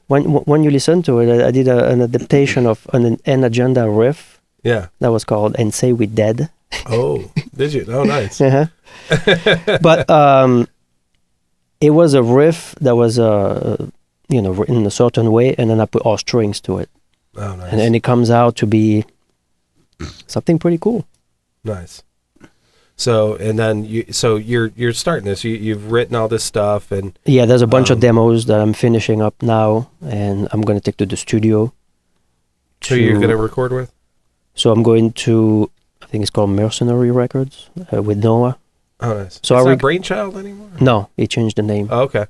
when you listen to it, I did an adaptation of an Agenda riff. Yeah. That was called "And Say We Dead." Oh, did you? Oh, nice. Uh-huh. But it was a riff that was written a certain way, and then I put all strings to it. Oh, nice. And it comes out to be something pretty cool. Nice. So, and then you're starting this. You've written all this stuff, and yeah, there's a bunch of demos that I'm finishing up now, and I'm going to take to the studio. Who you're going to record with? So I'm going to, I think it's called Mercenary Records with Noah. Oh, nice. So is that Brainchild anymore? No, he changed the name. Oh, okay.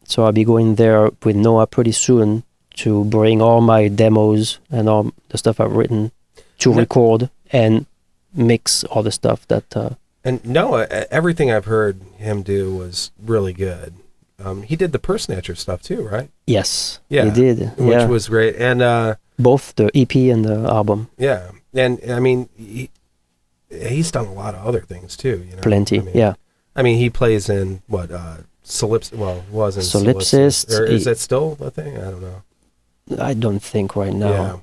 So I'll be going there with Noah pretty soon to bring all my demos and all the stuff I've written to record and mix all the stuff that... And Noah, everything I've heard him do was really good. He did the Purse Snatcher stuff too, right? Yes, yeah, he did. Which was great. And both the EP and the album. Yeah. And I mean, he's done a lot of other things too. You know? Plenty, yeah. I mean, he plays in what... Solipsist, well, was in Solipsist. Or is that still a thing? I don't know. I don't think right now. Yeah.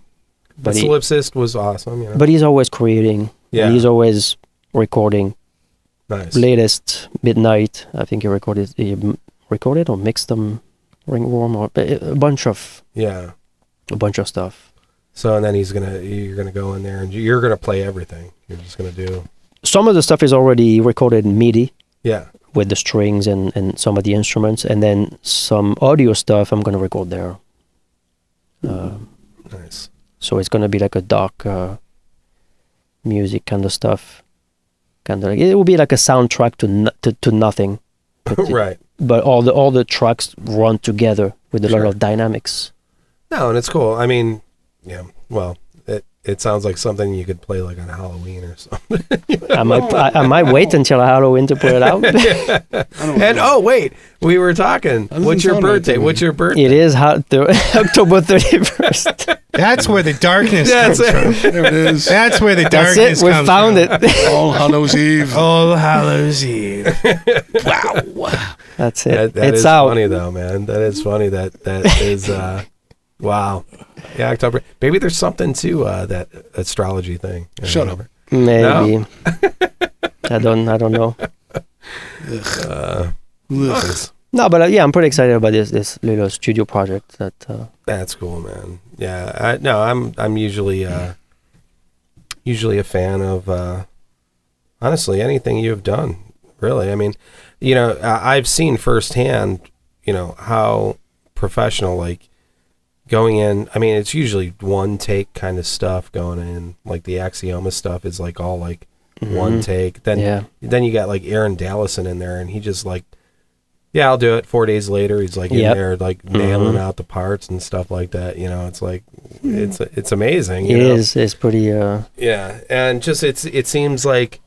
But Solipsist was awesome. You know? But he's always creating. Yeah. And he's always recording. Nice. Latest Midnight, I think he recorded or mixed them, Ringworm, or a bunch of stuff. So and then you're gonna go in there and you're gonna play everything. You're just gonna do. Some of the stuff is already recorded in MIDI. Yeah. With the strings and some of the instruments, and then some audio stuff I'm going to record there. Nice. So it's going to be like a dark music kind of stuff. Kind of like, it will be like a soundtrack to nothing. Right. But all the tracks run together with a lot of dynamics. No, and it's cool. I mean, yeah. Well, it sounds like something you could play like on Halloween or something. I might wait until Halloween to put it out. And wait, we were talking. What's your birthday? What's your birthday? It is October 31st. That's where the darkness comes from. There it is. That's where the darkness comes from. We found it. All Hallows Eve. All Hallows Eve. Wow. That's it. That it's is out. Funny though, man. That is funny. That is. Wow. Yeah, October. Maybe there's something to that astrology thing. Shut up. Maybe. No? I don't know. No, but yeah, I'm pretty excited about this little studio project. That's cool, man. Yeah, I'm usually a fan of honestly anything you've done. Really, I mean, I've seen firsthand, how professional like. Going in, I mean, it's usually one take kind of stuff going in. Like the Axioma stuff is like all like one take. Then you got like Aaron Dallison in there, and he just like, I'll do it. 4 days later, he's like in there like nailing out the parts and stuff like that. It's like it's amazing. It is. It's pretty. Yeah, and just it seems like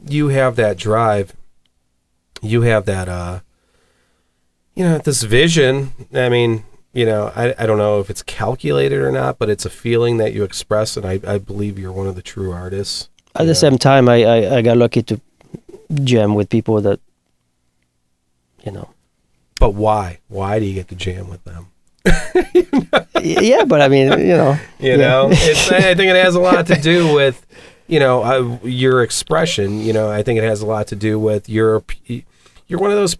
you have that drive. You have that this vision. I mean. I don't know if it's calculated or not, but it's a feeling that you express, and I believe you're one of the true artists. At the same time, I got lucky to jam with people that, But why? Why do you get to jam with them? Yeah, but I mean, I think it has a lot to do with, your expression. I think it has a lot to do with you're one of those.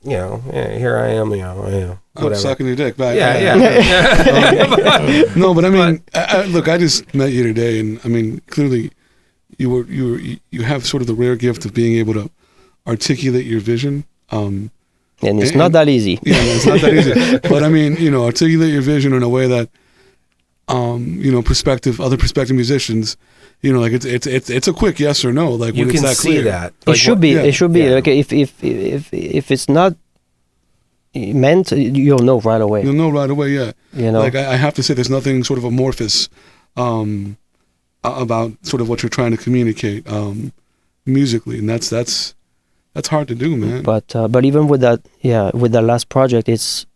Here I am, whatever. I'm sucking your dick back. Yeah. No, but I mean, look, I just met you today, and I mean, clearly, you have sort of the rare gift of being able to articulate your vision. And it's not that easy. Yeah, it's not that easy. But I mean, articulate your vision in a way that, other prospective musicians, like it's a quick yes or no. Like you when can it's that see clear. that. It should be. Yeah. It should be. Like if it's not meant, you'll know right away. You'll know right away. Yeah. Like I have to say, there's nothing sort of amorphous about sort of what you're trying to communicate musically, and that's hard to do, man. But even with that, with the last project, it's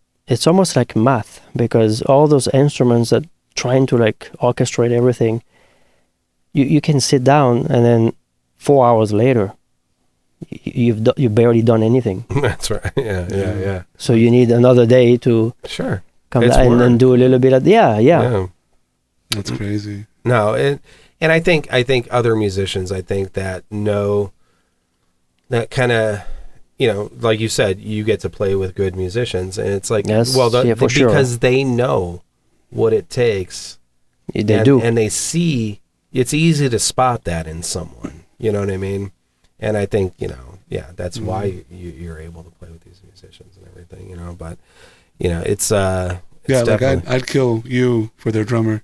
almost like math, because all those instruments that trying to like orchestrate everything, you can sit down and then 4 hours later, you've barely done anything. That's right. Yeah. So you need another day to come down and do a little bit of yeah. That's crazy. No, and I think other musicians, I think that know that kind of, like you said, you get to play with good musicians, and it's like, because they know what it takes. They do, and they see. It's easy to spot that in someone. You know what I mean? And I think that's why you're able to play with these musicians and everything. But it's like I'd kill you for their drummer.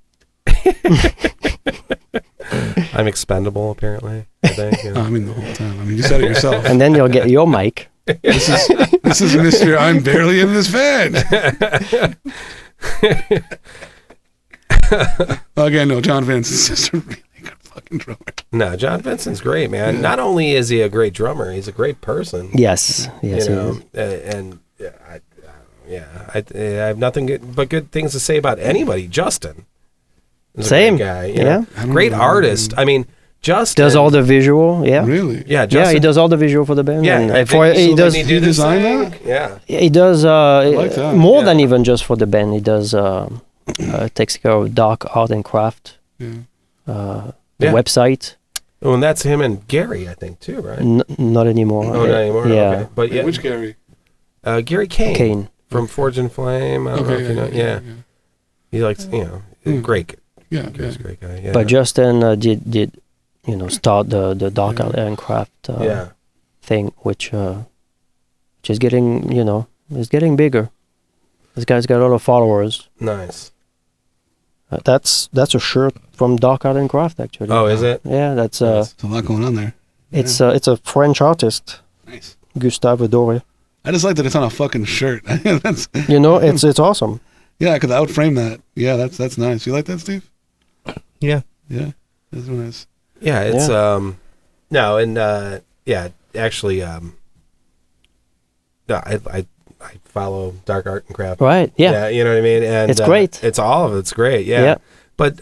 I'm expendable, apparently. I think. I mean, the whole time. I mean, you said it yourself. And then you'll get your mic. This is Mr. I'm barely in this band. Again, no, John Vincent's just a really good fucking drummer. No, John Vincent's great, man. Yeah. Not only is he a great drummer, he's a great person. Yes. And I have nothing but good things to say about anybody. Justin. Same guy, great artist. I mean, Justin does all the visual. Yeah, really. Yeah, Justin, he does all the visual for the band. Yeah, he does. He design that. Yeah, he does more than even just for the band. He does takes care of Dark Art and Craft. The website. Oh, and that's him and Gary, I think, too, right? Not anymore. Oh, not anymore. Yeah, okay. But yeah, which Gary? Gary Kane from Forge and Flame. I don't know if you know. Yeah. He likes great. Yeah, he's a great guy. Yeah. But Justin did start the Dark Art and Craft thing, which is getting is getting bigger. This guy's got a lot of followers. Nice. That's a shirt from Dark Art and Craft, actually. Oh, is it? Yeah, that's there's a lot going on there. It's a French artist. Nice. Gustave Adoré. I just like that it's on a fucking shirt. That's it's awesome. Yeah, because I would frame that. Yeah, that's nice. You like that, Steve? Yeah. Yeah, that's nice. Yeah, it's no, and actually, I follow Dark Art and Craft. Right. Yeah. You know what I mean? And it's great. It's all of it's great. Yeah. But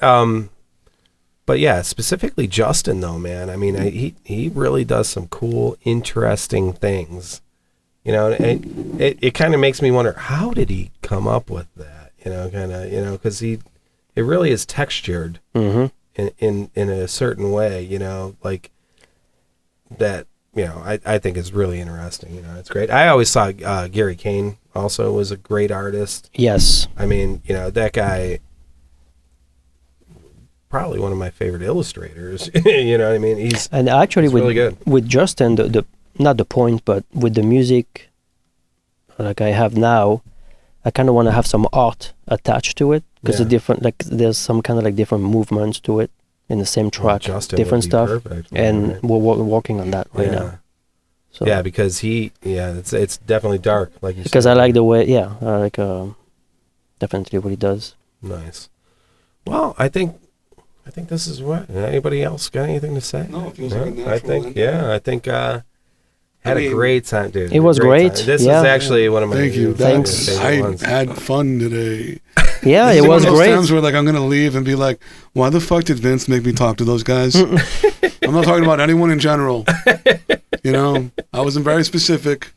yeah, specifically Justin though, man. I mean, he really does some cool, interesting things. And it kind of makes me wonder, how did he come up with that? Because it really is textured in a certain way, like that. I think is really interesting. It's great. I always saw Gary Kane also was a great artist. Yes. I mean, that guy, probably one of my favorite illustrators. You know what I mean? He's really good. With Justin, the not the point, but with the music like I have now, I kind of want to have some art attached to it because the different, there's some kind of different movements to it in the same track, different stuff, and we're working on that right now. So yeah, because it's definitely dark, like you said. Because I like the way, I like definitely what he does. Nice. Well, I think this is what. Anybody else got anything to say? No, it feels like natural. I think had a great time, dude. It was great. This is actually one of my favorite ones. I had fun today. Yeah, it was great. Times where I'm gonna leave and be like, why the fuck did Vince make me talk to those guys? I'm not talking about anyone in general. I wasn't very specific.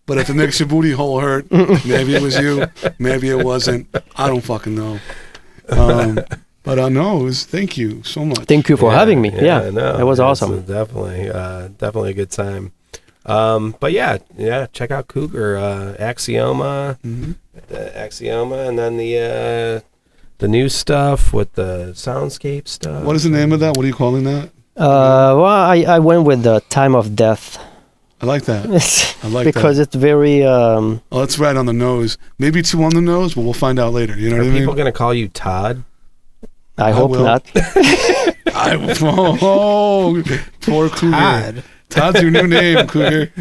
But if it makes your booty hole hurt, maybe it was you, maybe it wasn't. I don't fucking know. But no, thank you so much. Thank you for having me. No, it was awesome. Definitely a good time. But check out Cougar, Axioma, Axioma, and then the new stuff with the soundscape stuff. What is the name of that? What are you calling that? Well, I went with the Time of Death. I like that. Because it's very. It's right on the nose. Maybe too on the nose, but we'll find out later. You know what I mean? Are people going to call you Todd? I hope not. Poor Cougar. Todd's your new name, Cougar.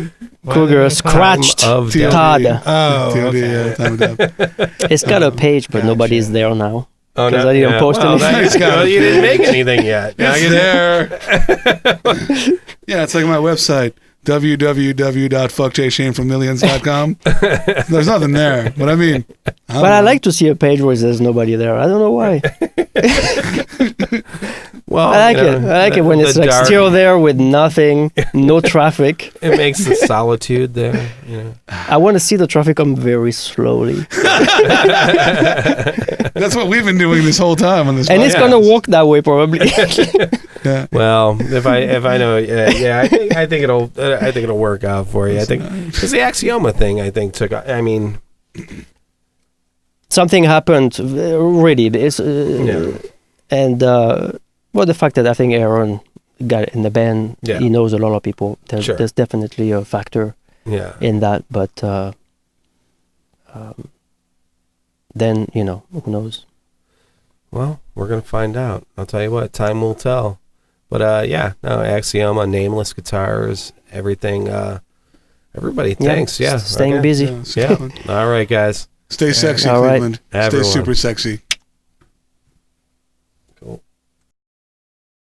Cougar scratched Todd. TOD, Time of Death. It's got a page, but nobody's there now. Oh, because I didn't post anything. You didn't make anything yet. It's there. It's like my website, www.fuckjayshamefrommillions.com. There's nothing there, but I mean. I like to see a page where there's nobody there. I don't know why. Well, I like it. I like it when it's like still there with nothing, no traffic. It makes the solitude there. I want to see the traffic come very slowly. That's what we've been doing this whole time on this. And it's gonna walk that way probably. Yeah. Well, if I know, I think it'll work out for you. I think because the Axioma thing, I think something happened really. And the fact that I think Aaron got in the band, he knows a lot of people. There's definitely a factor in that, but then who knows? Well, we're gonna find out. I'll tell you what, time will tell. But Axioma, Nameless Guitars, everything. Everybody, thanks. Staying busy. Yeah. All right, guys. Stay sexy, All Cleveland. Right. Stay super sexy.